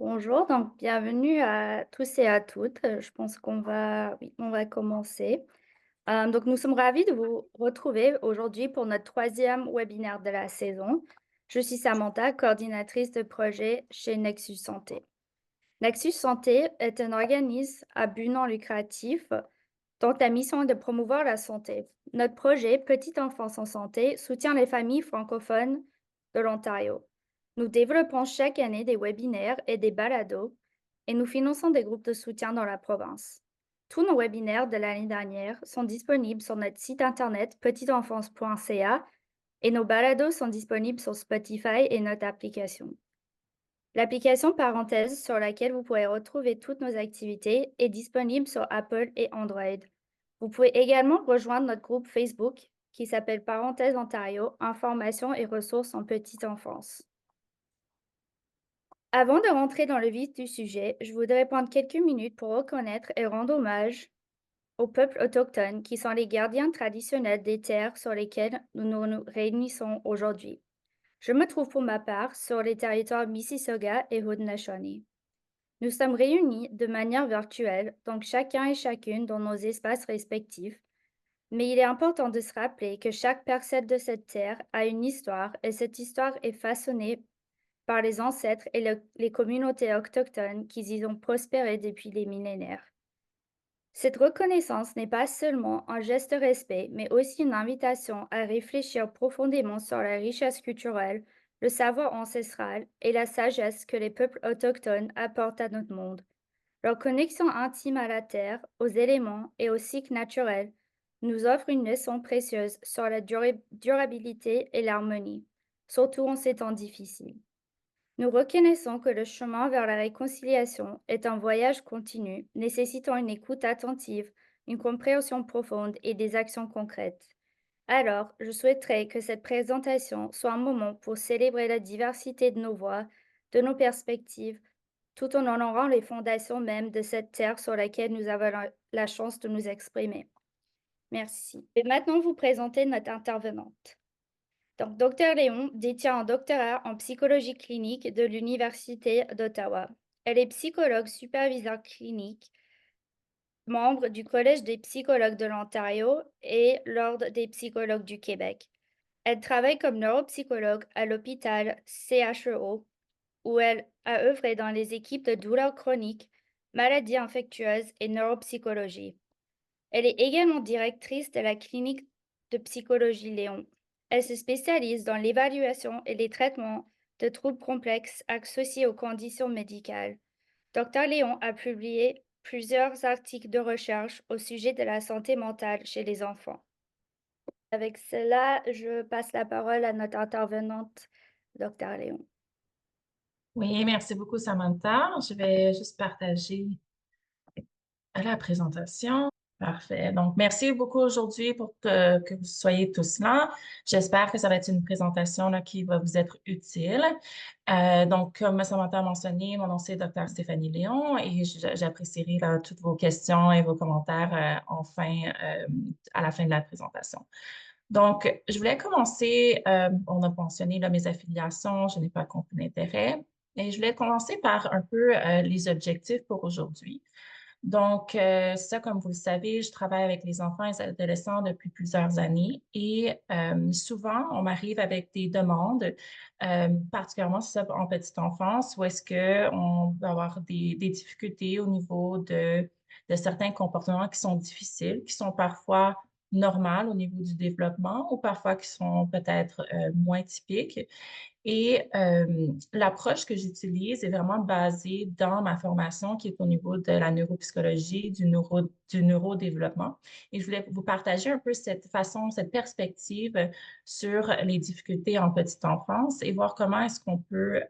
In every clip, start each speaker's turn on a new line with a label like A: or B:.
A: Bonjour, donc bienvenue à tous et à toutes. Je pense qu'on va commencer. Donc nous sommes ravis de vous retrouver aujourd'hui pour notre troisième webinaire de la saison. Je suis Samantha, coordinatrice de projet chez Nexus Santé. Nexus Santé est un organisme à but non lucratif dont la mission est de promouvoir la santé. Notre projet Petite enfance en santé soutient les familles francophones de l'Ontario. Nous développons chaque année des webinaires et des balados et nous finançons des groupes de soutien dans la province. Tous nos webinaires de l'année dernière sont disponibles sur notre site internet petiteenfance.ca et nos balados sont disponibles sur Spotify et notre application. L'application Parenthèse sur laquelle vous pourrez retrouver toutes nos activités est disponible sur Apple et Android. Vous pouvez également rejoindre notre groupe Facebook qui s'appelle Parenthèse Ontario, informations et ressources en petite enfance. Avant de rentrer dans le vif du sujet, je voudrais prendre quelques minutes pour reconnaître et rendre hommage aux peuples autochtones qui sont les gardiens traditionnels des terres sur lesquelles nous réunissons aujourd'hui. Je me trouve pour ma part sur les territoires Mississauga et Haudenosaunee. Nous sommes réunis de manière virtuelle, donc chacun et chacune dans nos espaces respectifs, mais il est important de se rappeler que chaque parcelle de cette terre a une histoire et cette histoire est façonnée par les ancêtres et les communautés autochtones qui y ont prospéré depuis des millénaires. Cette reconnaissance n'est pas seulement un geste de respect, mais aussi une invitation à réfléchir profondément sur la richesse culturelle, le savoir ancestral et la sagesse que les peuples autochtones apportent à notre monde. Leur connexion intime à la terre, aux éléments et aux cycles naturels nous offre une leçon précieuse sur la durabilité et l'harmonie, surtout en ces temps difficiles. Nous reconnaissons que le chemin vers la réconciliation est un voyage continu, nécessitant une écoute attentive, une compréhension profonde et des actions concrètes. Alors, je souhaiterais que cette présentation soit un moment pour célébrer la diversité de nos voix, de nos perspectives, tout en honorant les fondations même de cette terre sur laquelle nous avons la chance de nous exprimer. Merci. Et maintenant, vous présenter notre intervenante. Donc, Dr Léon détient un doctorat en psychologie clinique de l'Université d'Ottawa. Elle est psychologue superviseur clinique, membre du Collège des psychologues de l'Ontario et l'Ordre des psychologues du Québec. Elle travaille comme neuropsychologue à l'hôpital CHEO, où elle a œuvré dans les équipes de douleurs chroniques, maladies infectieuses et neuropsychologie. Elle est également directrice de la clinique de psychologie Léon. Elle se spécialise dans l'évaluation et les traitements de troubles complexes associés aux conditions médicales. Dr Léon a publié plusieurs articles de recherche au sujet de la santé mentale chez les enfants. Avec cela, je passe la parole à notre intervenante, Dr Léon.
B: Oui, merci beaucoup, Samantha. Je vais juste partager la présentation. Parfait. Donc, merci beaucoup aujourd'hui pour que vous soyez tous là. J'espère que ça va être une présentation là, qui va vous être utile. Donc, comme Samantha a mentionné, mon nom c'est Dr. Stéphanie Léon et j'apprécierai là, toutes vos questions et vos commentaires à la fin de la présentation. Donc, je voulais commencer, on a mentionné là, mes affiliations, je n'ai pas de conflit d'intérêt, et je voulais commencer par un peu les objectifs pour aujourd'hui. Donc, ça, comme vous le savez, je travaille avec les enfants et les adolescents depuis plusieurs années et souvent, on m'arrive avec des demandes, particulièrement ça en petite enfance, où est-ce qu'on va avoir des difficultés au niveau de certains comportements qui sont difficiles, qui sont parfois normales au niveau du développement ou parfois qui sont peut-être moins typiques. Et l'approche que j'utilise est vraiment basée dans ma formation qui est au niveau de la neuropsychologie, du neurodéveloppement. Et je voulais vous partager un peu cette façon, cette perspective sur les difficultés en petite enfance et voir comment est-ce qu'on peut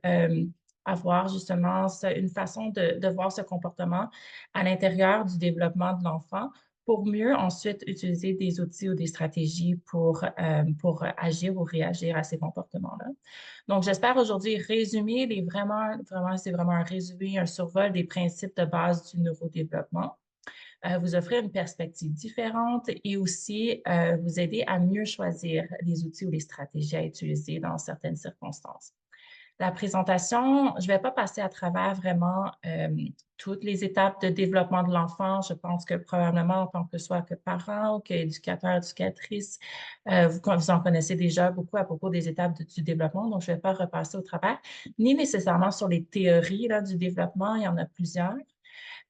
B: avoir justement une façon de voir ce comportement à l'intérieur du développement de l'enfant pour mieux ensuite utiliser des outils ou des stratégies pour agir ou réagir à ces comportements-là. Donc, j'espère aujourd'hui résumer c'est vraiment un résumé, un survol des principes de base du neurodéveloppement, vous offrir une perspective différente et aussi vous aider à mieux choisir les outils ou les stratégies à utiliser dans certaines circonstances. La présentation, je ne vais pas passer à travers vraiment toutes les étapes de développement de l'enfant. Je pense que probablement en tant que soit que parent ou qu'éducateur, éducatrice, vous en connaissez déjà beaucoup à propos des étapes du développement, donc je ne vais pas repasser au travers, ni nécessairement sur les théories là, du développement, il y en a plusieurs.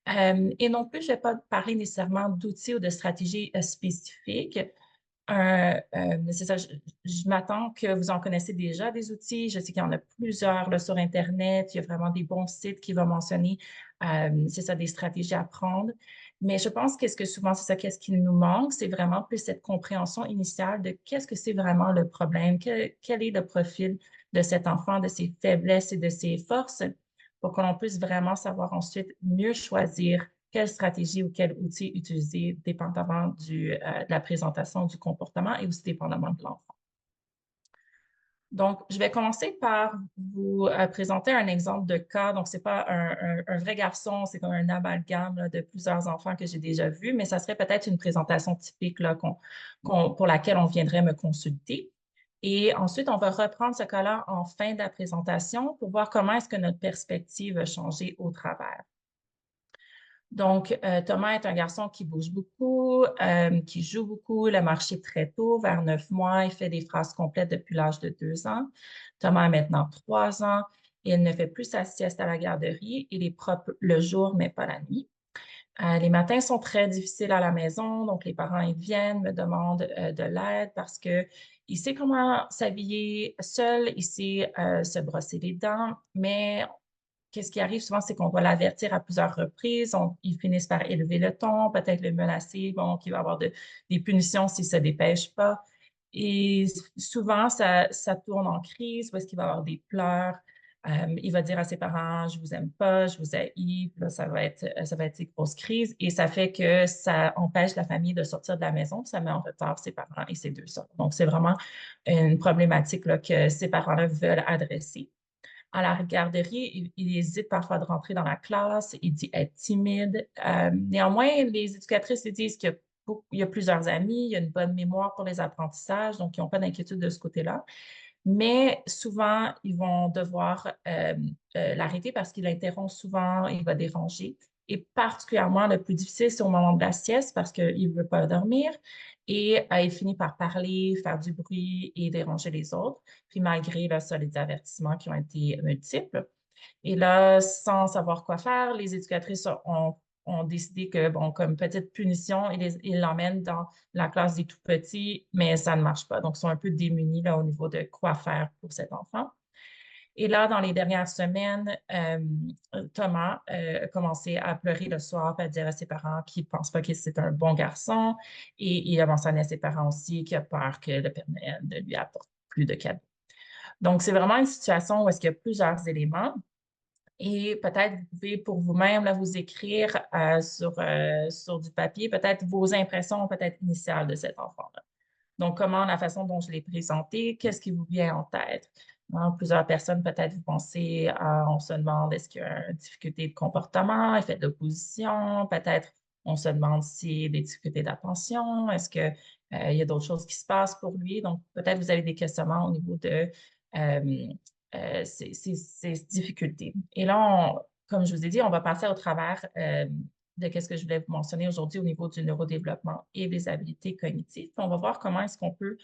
B: Et non plus, je ne vais pas parler nécessairement d'outils ou de stratégies spécifiques. C'est ça, je m'attends que vous en connaissez déjà des outils. Je sais qu'il y en a plusieurs là, sur Internet. Il y a vraiment des bons sites qui vont mentionner, c'est ça, des stratégies à prendre. Mais je pense qu'est-ce que souvent, c'est ça, qu'est-ce qui nous manque, c'est vraiment plus cette compréhension initiale de qu'est-ce que c'est vraiment le problème, quel est le profil de cet enfant, de ses faiblesses et de ses forces, pour que l'on puisse vraiment savoir ensuite mieux choisir quelle stratégie ou quel outil utiliser dépendamment de la présentation du comportement et aussi dépendamment de l'enfant. Donc, je vais commencer par vous présenter un exemple de cas. Donc, ce n'est pas un vrai garçon, c'est comme un amalgame là, de plusieurs enfants que j'ai déjà vus, mais ça serait peut-être une présentation typique là, pour laquelle on viendrait me consulter. Et ensuite, on va reprendre ce cas-là en fin de la présentation pour voir comment est-ce que notre perspective a changé au travers. Donc, Thomas est un garçon qui bouge beaucoup, qui joue beaucoup, il a marché très tôt, vers 9 mois, il fait des phrases complètes depuis l'âge de 2 ans. Thomas a maintenant 3 ans et il ne fait plus sa sieste à la garderie. Il est propre le jour, mais pas la nuit. Les matins sont très difficiles à la maison, donc les parents ils viennent, me demandent de l'aide parce que il sait comment s'habiller seul, il sait se brosser les dents, mais qu'est-ce qui arrive souvent, c'est qu'on doit l'avertir à plusieurs reprises. Ils finissent par élever le ton, peut-être le menacer, bon, qu'il va y avoir des punitions s'il ne se dépêche pas. Et souvent, ça tourne en crise parce qu'il va y avoir des pleurs. Il va dire à ses parents, je vous aime pas, je vous haïs. Puis là, ça va être des grosses crises. Et ça fait que ça empêche la famille de sortir de la maison. Ça met en retard ses parents et ses deux sœurs. Donc, c'est vraiment une problématique là, que ces parents-là veulent adresser. À la garderie, il hésite parfois de rentrer dans la classe, il dit être timide. Néanmoins, les éducatrices lui disent qu'il y a plusieurs amis, il y a une bonne mémoire pour les apprentissages, donc ils n'ont pas d'inquiétude de ce côté-là. Mais souvent, ils vont devoir l'arrêter parce qu'il interrompt souvent, il va déranger. Et particulièrement, le plus difficile, c'est au moment de la sieste parce qu'il ne veut pas dormir et il finit par parler, faire du bruit et déranger les autres. Puis malgré là, ça, les avertissements qui ont été multiples. Et là, sans savoir quoi faire, les éducatrices ont décidé que, bon, comme petite punition, ils l'emmènent dans la classe des tout petits, mais ça ne marche pas. Donc, ils sont un peu démunis là, au niveau de quoi faire pour cet enfant. Et là, dans les dernières semaines, Thomas a commencé à pleurer le soir, puis à dire à ses parents qu'il ne pense pas que c'est un bon garçon. Et il a mentionné à ses parents aussi qu'il a peur que le Père Noël ne lui apporte plus de cadeaux. Donc, c'est vraiment une situation où est-ce qu'il y a plusieurs éléments. Et peut-être vous pouvez pour vous-même là, vous écrire sur du papier, peut-être vos impressions peut-être initiales de cet enfant-là. Donc, comment la façon dont je l'ai présenté, qu'est-ce qui vous vient en tête? Hein, plusieurs personnes, peut-être vous pensez, on se demande est-ce qu'il y a une difficulté de comportement, il fait de l'opposition, peut-être on se demande s'il y a des difficultés d'attention, est-ce qu'il y a d'autres choses qui se passent pour lui? Donc, peut-être vous avez des questionnements au niveau de euh, ces difficultés. Et là, comme je vous ai dit, on va passer au travers de ce que je voulais vous mentionner aujourd'hui au niveau du neurodéveloppement et des habiletés cognitives. Puis on va voir comment est-ce qu'on peut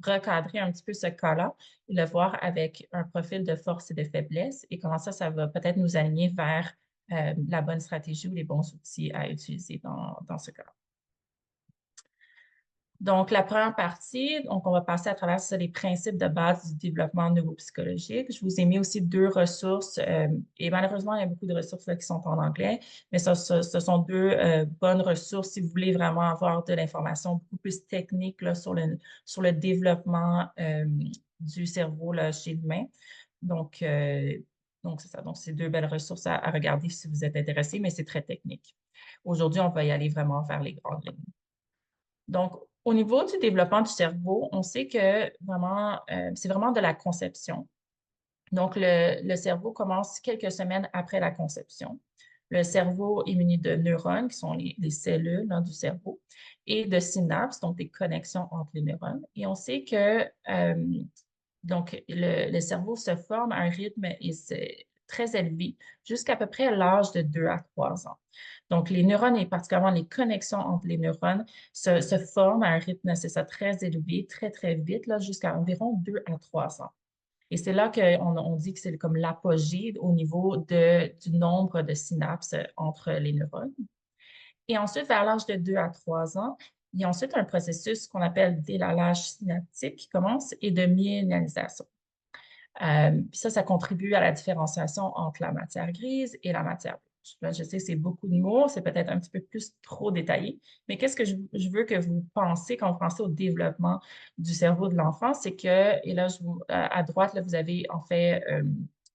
B: recadrer un petit peu ce cas-là et le voir avec un profil de force et de faiblesse et comment ça va peut-être nous aligner vers la bonne stratégie ou les bons outils à utiliser dans ce cas-là. Donc, la première partie, donc on va passer à travers ça, les principes de base du développement neuropsychologique. Je vous ai mis aussi deux ressources et malheureusement, il y a beaucoup de ressources là, qui sont en anglais, mais ce sont deux bonnes ressources si vous voulez vraiment avoir de l'information beaucoup plus technique là, sur le développement du cerveau là, chez l'humain. Donc, c'est ça. Donc, c'est deux belles ressources à regarder si vous êtes intéressé, mais c'est très technique. Aujourd'hui, on va y aller vraiment vers les grandes lignes. Donc, au niveau du développement du cerveau, on sait que vraiment, c'est vraiment de la conception. Donc, le cerveau commence quelques semaines après la conception. Le cerveau est muni de neurones, qui sont les cellules hein, du cerveau, et de synapses, donc des connexions entre les neurones. Et on sait que Donc, le cerveau se forme à un rythme très élevé jusqu'à peu près l'âge de 2 à 3 ans. Donc, les neurones et particulièrement les connexions entre les neurones se forment à un rythme, c'est ça, très élevé, très, très vite, là, jusqu'à environ 2 à 3 ans. Et c'est là qu'on dit que c'est comme l'apogée au niveau du nombre de synapses entre les neurones. Et ensuite, vers l'âge de 2 à 3 ans, il y a ensuite un processus qu'on appelle d'élalage synaptique qui commence et de myélinisation. Puis ça contribue à la différenciation entre la matière grise et la matière blanche. Là, je sais, c'est beaucoup de mots, c'est peut-être un petit peu plus trop détaillé, mais qu'est-ce que je veux que vous pensez quand vous pensez au développement du cerveau de l'enfant, c'est que, et là, à droite, là, vous avez en fait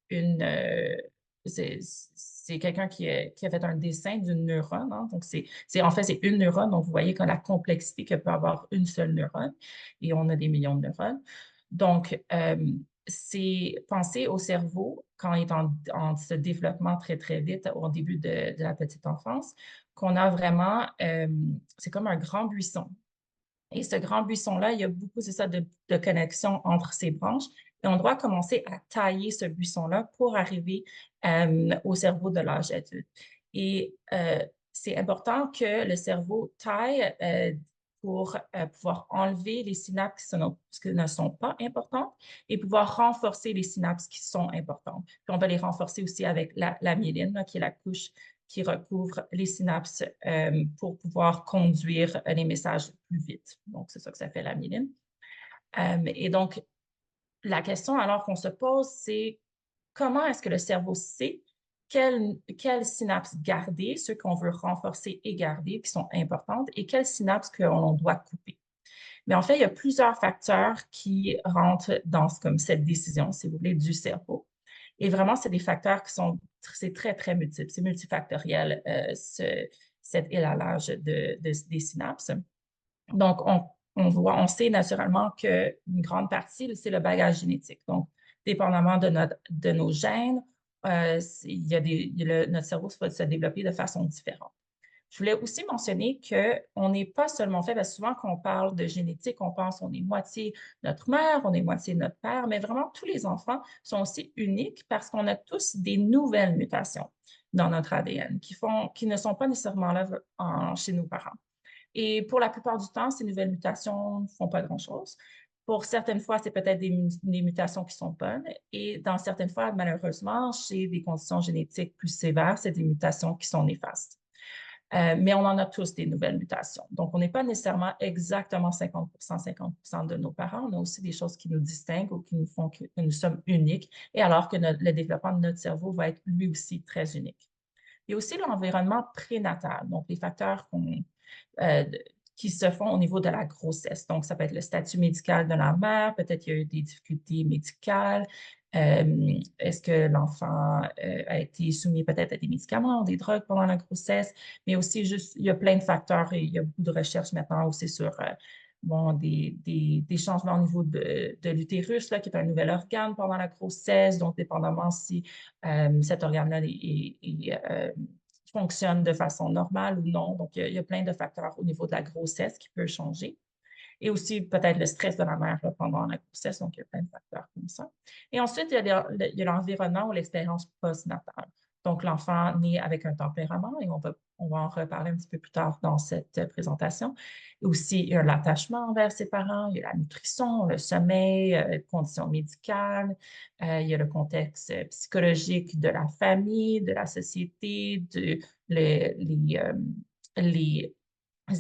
B: une, c'est quelqu'un qui a fait un dessin d'une neurone, hein. Donc, en fait, c'est une neurone. Donc, vous voyez que la complexité que peut avoir une seule neurone, et on a des millions de neurones. Donc, c'est penser au cerveau quand il est en ce développement très, très vite au début de la petite enfance, qu'on a vraiment, c'est comme un grand buisson. Et ce grand buisson-là, il y a beaucoup, c'est ça, de connexions entre ces branches. Et on doit commencer à tailler ce buisson-là pour arriver au cerveau de l'âge adulte. Et c'est important que le cerveau taille pour pouvoir enlever les synapses qui ne sont pas importantes et pouvoir renforcer les synapses qui sont importantes. Puis on va les renforcer aussi avec la myéline, là, qui est la couche qui recouvre les synapses pour pouvoir conduire les messages plus vite. Donc, c'est ça que ça fait la myéline. Et donc, la question alors qu'on se pose, c'est comment est-ce que le cerveau sait quelles synapses garder, ceux qu'on veut renforcer et garder, qui sont importantes, et quelles synapses qu'on doit couper. Mais en fait, il y a plusieurs facteurs qui rentrent dans comme cette décision, si vous voulez, du cerveau. Et vraiment, c'est des facteurs c'est très, très multiple, c'est multifactoriel, cet élalage des synapses. Donc, on sait naturellement qu'une grande partie, c'est le bagage génétique. Donc, dépendamment de nos gènes, notre cerveau va se développer de façon différente. Je voulais aussi mentionner qu'on n'est pas seulement fait, parce que souvent quand on parle de génétique, on pense qu'on est moitié notre mère, on est moitié notre père, mais vraiment tous les enfants sont aussi uniques parce qu'on a tous des nouvelles mutations dans notre ADN qui ne sont pas nécessairement là chez nos parents. Et pour la plupart du temps, ces nouvelles mutations ne font pas grand-chose. Pour certaines fois, c'est peut-être des mutations qui sont bonnes. Et dans certaines fois, malheureusement, chez des conditions génétiques plus sévères, c'est des mutations qui sont néfastes. Mais on en a tous des nouvelles mutations. Donc, on n'est pas nécessairement exactement 50% de nos parents. On a aussi des choses qui nous distinguent ou qui nous font que nous sommes uniques, et alors que le développement de notre cerveau va être lui aussi très unique. Il y a aussi l'environnement prénatal, donc les facteurs euh, qui se font au niveau de la grossesse. Donc, ça peut être le statut médical de la mère, peut-être qu'il y a eu des difficultés médicales. Est-ce que l'enfant a été soumis peut-être à des médicaments ou des drogues pendant la grossesse, mais aussi juste, il y a plein de facteurs et il y a beaucoup de recherches maintenant aussi sur bon, des changements au niveau de l'utérus, là, qui est un nouvel organe pendant la grossesse. Donc, dépendamment si cet organe-là fonctionne de façon normale ou non. Donc, il y a plein de facteurs au niveau de la grossesse qui peuvent changer. Et aussi peut-être le stress de la mère là, pendant la grossesse. Donc, il y a plein de facteurs comme ça. Et ensuite, il y a l'environnement ou l'expérience postnatale. Donc, l'enfant naît avec un tempérament, et on va en reparler un petit peu plus tard dans cette présentation. Et aussi, il y a l'attachement envers ses parents, il y a la nutrition, le sommeil, les conditions médicales, il y a le contexte psychologique de la famille, de la société, les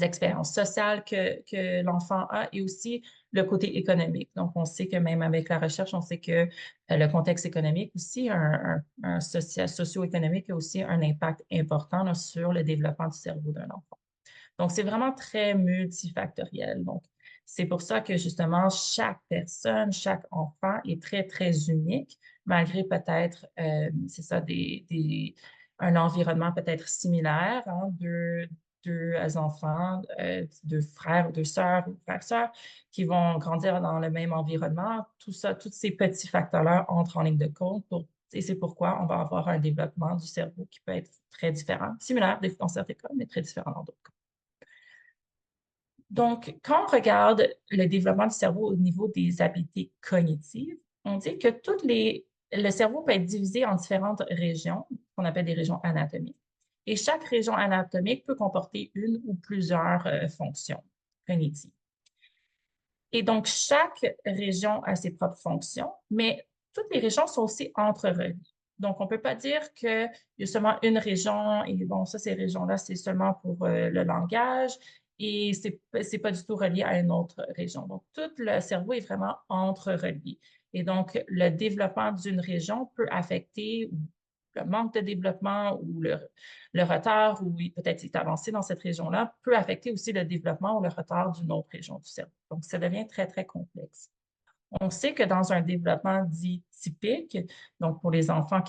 B: expériences sociales que l'enfant a, et aussi le côté économique. Donc, on sait que même avec la recherche, on sait que le contexte économique aussi, socio-économique a aussi un impact important là, sur le développement du cerveau d'un enfant. Donc, c'est vraiment très multifactoriel. Donc, c'est pour ça que justement, chaque personne, chaque enfant est très, très unique, malgré peut-être, c'est ça, un environnement peut-être similaire, hein, deux enfants, deux frères ou deux sœurs ou frères-sœurs qui vont grandir dans le même environnement. Tout ça, tous ces petits facteurs-là entrent en ligne de compte et c'est pourquoi on va avoir un développement du cerveau qui peut être très différent, similaire dans certains cas, mais très différent dans d'autres cas. Donc, quand on regarde le développement du cerveau au niveau des habiletés cognitives, on dit que le cerveau peut être divisé en différentes régions, qu'on appelle des régions anatomiques. Et chaque région anatomique peut comporter une ou plusieurs fonctions cognitives. Et donc, chaque région a ses propres fonctions, mais toutes les régions sont aussi entrereliées. Donc, on ne peut pas dire qu'il y a seulement une région et bon, ça, ces régions-là, c'est seulement pour le langage et c'est pas du tout relié à une autre région. Donc, tout le cerveau est vraiment entrerelié. Et donc, le développement d'une région peut affecter le manque de développement ou le retard ou peut-être est avancé dans cette région-là peut affecter aussi le développement ou le retard d'une autre région du cerveau. Donc, ça devient très, très complexe. On sait que dans un développement dit typique, donc pour les enfants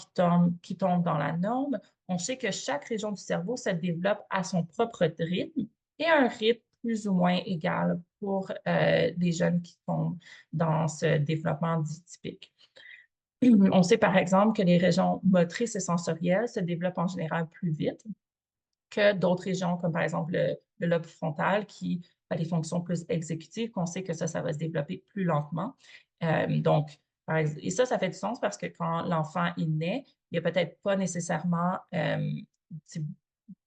B: qui tombent dans la norme, on sait que chaque région du cerveau se développe à son propre rythme et un rythme plus ou moins égal pour les jeunes qui tombent dans ce développement dit typique. On sait par exemple que les régions motrices et sensorielles se développent en général plus vite que d'autres régions, comme par exemple le lobe frontal, qui a des fonctions plus exécutives, qu'on sait que ça va se développer plus lentement. Donc, et ça fait du sens parce que quand l'enfant il naît, il n'y a peut-être pas nécessairement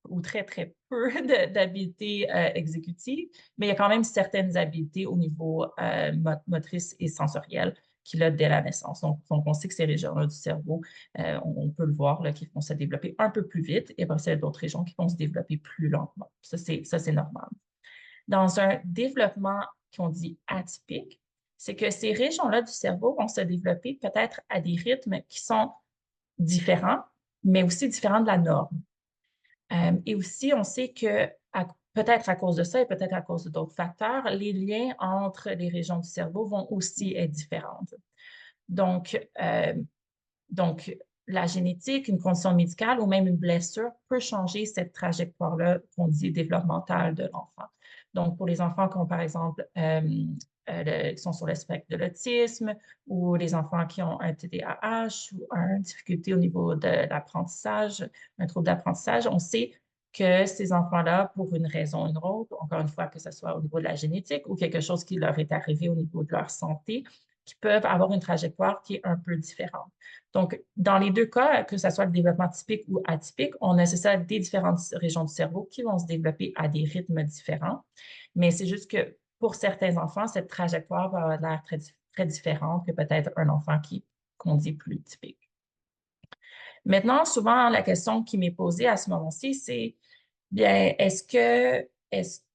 B: ou très, très peu d'habiletés exécutives, mais il y a quand même certaines habiletés au niveau motrice et sensoriel qu'il a dès la naissance. Donc, on sait que ces régions-là du cerveau, on peut le voir, là, qui vont se développer un peu plus vite, et après, il y a d'autres régions qui vont se développer plus lentement. Ça, c'est normal. Dans un développement qu'on dit atypique, c'est que ces régions-là du cerveau vont se développer peut-être à des rythmes qui sont différents, mais aussi différents de la norme. Et aussi, on sait que peut-être à cause de ça et peut-être à cause d'autres facteurs, les liens entre les régions du cerveau vont aussi être différentes. Donc, euh, donc, la génétique, une condition médicale ou même une blessure peut changer cette trajectoire-là qu'on dit développementale de l'enfant. Donc, pour les enfants qui ont, par exemple, qui sont sur le spectre de l'autisme ou les enfants qui ont un TDAH ou une difficulté au niveau de l'apprentissage, un trouble d'apprentissage, on sait que ces enfants-là, pour une raison ou une autre, encore une fois, que ce soit au niveau de la génétique ou quelque chose qui leur est arrivé au niveau de leur santé, qui peuvent avoir une trajectoire qui est un peu différente. Donc, dans les deux cas, que ce soit le développement typique ou atypique, on a ça des différentes régions du cerveau qui vont se développer à des rythmes différents. Mais c'est juste que pour certains enfants, cette trajectoire va avoir l'air très, très différente que peut-être un enfant qu'on dit plus typique. Maintenant, souvent, la question qui m'est posée à ce moment-ci, c'est, bien,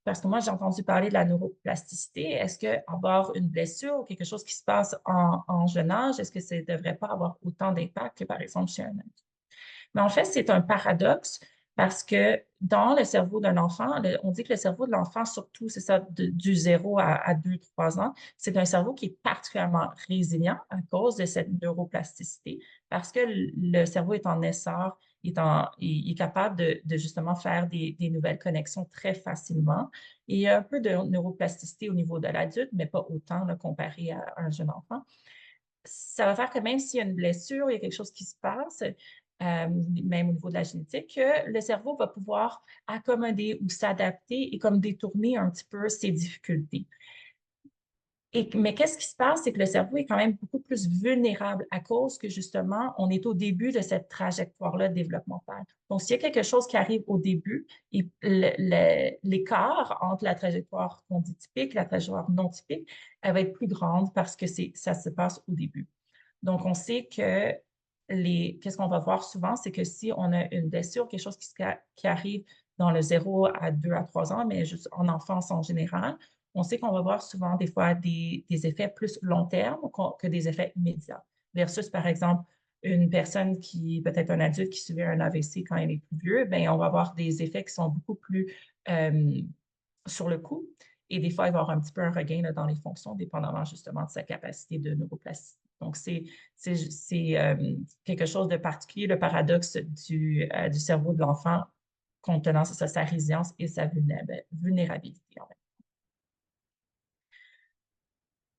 B: parce que moi, j'ai entendu parler de la neuroplasticité, est-ce qu'avoir une blessure ou quelque chose qui se passe en jeune âge, est-ce que ça ne devrait pas avoir autant d'impact que, par exemple, chez un adulte? Mais en fait, c'est un paradoxe parce que dans le cerveau d'un enfant, on dit que le cerveau de l'enfant, surtout, c'est ça, du 0 à 2, 3 ans, c'est un cerveau qui est particulièrement résilient à cause de cette neuroplasticité parce que le cerveau est en essor, il est capable de justement faire des nouvelles connexions très facilement. Et il y a un peu de neuroplasticité au niveau de l'adulte, mais pas autant là, comparé à un jeune enfant. Ça va faire que même s'il y a une blessure, il y a quelque chose qui se passe, même au niveau de la génétique, que le cerveau va pouvoir accommoder ou s'adapter et comme détourner un petit peu ses difficultés. Mais qu'est-ce qui se passe? C'est que le cerveau est quand même beaucoup plus vulnérable à cause que justement, on est au début de cette trajectoire-là développementale. Donc, s'il y a quelque chose qui arrive au début, l'écart entre la trajectoire qu'on dit typique et la trajectoire non typique, elle va être plus grande parce que ça se passe au début. Donc, on sait que qu'est-ce qu'on va voir souvent, c'est que si on a une blessure, quelque chose qui arrive dans le 0 à 2 à 3 ans, mais juste en enfance en général, on sait qu'on va voir souvent des fois des effets plus long terme que des effets immédiats. Versus, par exemple, une personne peut-être un adulte qui subit un AVC quand il est plus vieux, bien, on va avoir des effets qui sont beaucoup plus sur le coup. Et des fois, il va y avoir un petit peu un regain là, dans les fonctions, dépendamment justement de sa capacité de neuroplasticité. Donc, c'est quelque chose de particulier, le paradoxe du cerveau de l'enfant, contenant sa résilience et sa vulnérabilité. En fait.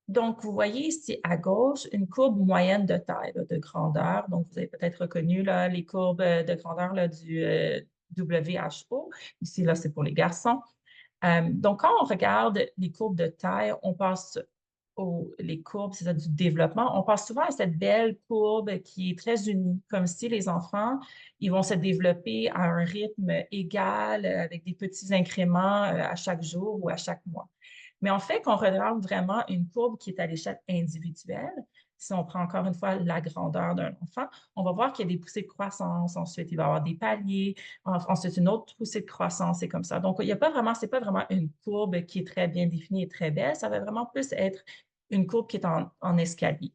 B: Donc, vous voyez ici à gauche une courbe moyenne de taille, là, de grandeur. Donc, vous avez peut-être reconnu là, les courbes de grandeur là, du WHO. Ici, là, c'est pour les garçons. Donc, quand on regarde les courbes de taille, on passe les courbes, c'est ça, du développement, on passe souvent à cette belle courbe qui est très unie, comme si les enfants, ils vont se développer à un rythme égal, avec des petits incréments à chaque jour ou à chaque mois. Mais en fait, qu'on regarde vraiment une courbe qui est à l'échelle individuelle, si on prend encore une fois la grandeur d'un enfant, on va voir qu'il y a des poussées de croissance, ensuite il va y avoir des paliers, ensuite une autre poussée de croissance et comme ça. Donc, il n'y a pas vraiment, c'est pas vraiment une courbe qui est très bien définie et très belle, ça va vraiment plus être une courbe qui est en escalier.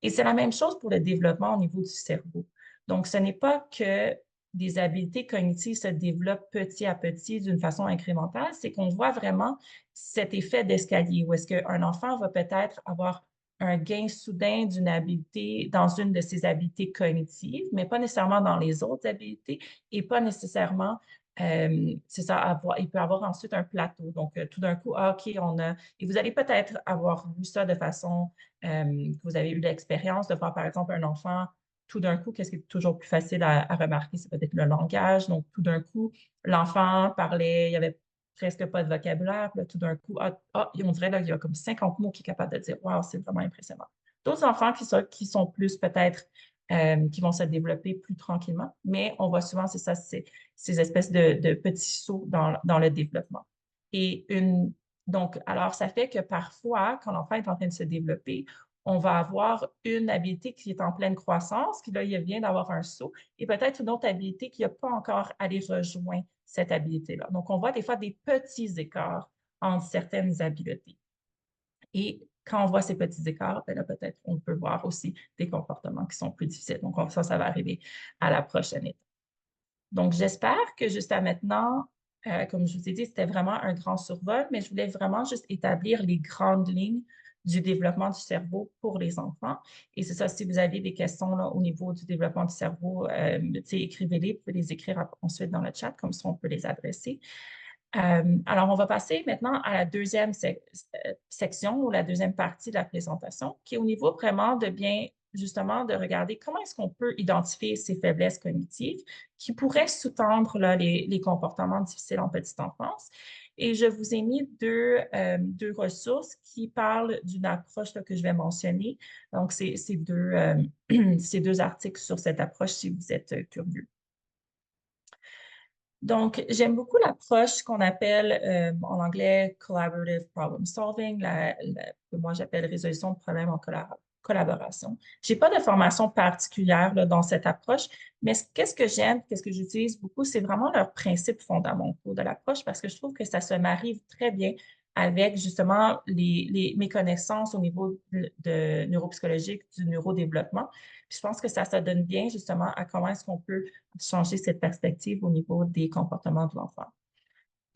B: Et c'est la même chose pour le développement au niveau du cerveau. Donc, ce n'est pas que des habiletés cognitives se développent petit à petit d'une façon incrémentale, c'est qu'on voit vraiment cet effet d'escalier où est-ce qu'un enfant va peut-être avoir un gain soudain d'une habileté dans une de ses habiletés cognitives, mais pas nécessairement dans les autres habiletés et pas nécessairement, c'est ça, il peut avoir ensuite un plateau. Donc, tout d'un coup, ah, OK, et vous allez peut-être avoir vu ça de façon que vous avez eu l'expérience de voir, par exemple, un enfant, tout d'un coup, qu'est-ce qui est toujours plus facile à remarquer, c'est peut-être le langage. Donc, tout d'un coup, l'enfant parlait, il n'y avait presque pas de vocabulaire. Puis là, tout d'un coup, on dirait là, qu'il y a comme 50 mots qu'il est capable de dire. Waouh, c'est vraiment impressionnant. D'autres enfants qui sont plus peut-être, qui vont se développer plus tranquillement, mais on voit souvent, c'est ça, ces espèces de petits sauts dans le développement. Et donc, alors, ça fait que parfois, quand l'enfant est en train de se développer, on va avoir une habileté qui est en pleine croissance, puis là, il vient d'avoir un saut, et peut-être une autre habileté qui n'a pas encore allé rejoindre cette habileté-là. Donc, on voit des fois des petits écarts entre certaines habiletés. Et quand on voit ces petits écarts, ben là, peut-être on peut voir aussi des comportements qui sont plus difficiles. Donc, ça va arriver à la prochaine étape. Donc, j'espère que jusqu'à maintenant, comme je vous ai dit, c'était vraiment un grand survol, mais je voulais vraiment juste établir les grandes lignes du développement du cerveau pour les enfants. Et c'est ça, si vous avez des questions là, au niveau du développement du cerveau, écrivez-les, vous pouvez les écrire ensuite dans le chat, comme ça on peut les adresser. Alors, on va passer maintenant à la deuxième section ou la deuxième partie de la présentation, qui est au niveau vraiment de bien, justement, de regarder comment est-ce qu'on peut identifier ces faiblesses cognitives qui pourraient sous-tendre là, les comportements difficiles en petite enfance. Et je vous ai mis deux ressources qui parlent d'une approche là, que je vais mentionner. Donc, c'est ces deux articles sur cette approche si vous êtes curieux. Donc, j'aime beaucoup l'approche qu'on appelle en anglais collaborative problem solving, que moi j'appelle résolution de problèmes en collaboration. Je n'ai pas de formation particulière là, dans cette approche, mais qu'est-ce que j'aime, qu'est-ce que j'utilise beaucoup, c'est vraiment leurs principes fondamentaux de l'approche parce que je trouve que ça se marie très bien avec justement mes connaissances au niveau de neuropsychologique, du neurodéveloppement. Puis je pense que ça donne bien justement à comment est-ce qu'on peut changer cette perspective au niveau des comportements de l'enfant.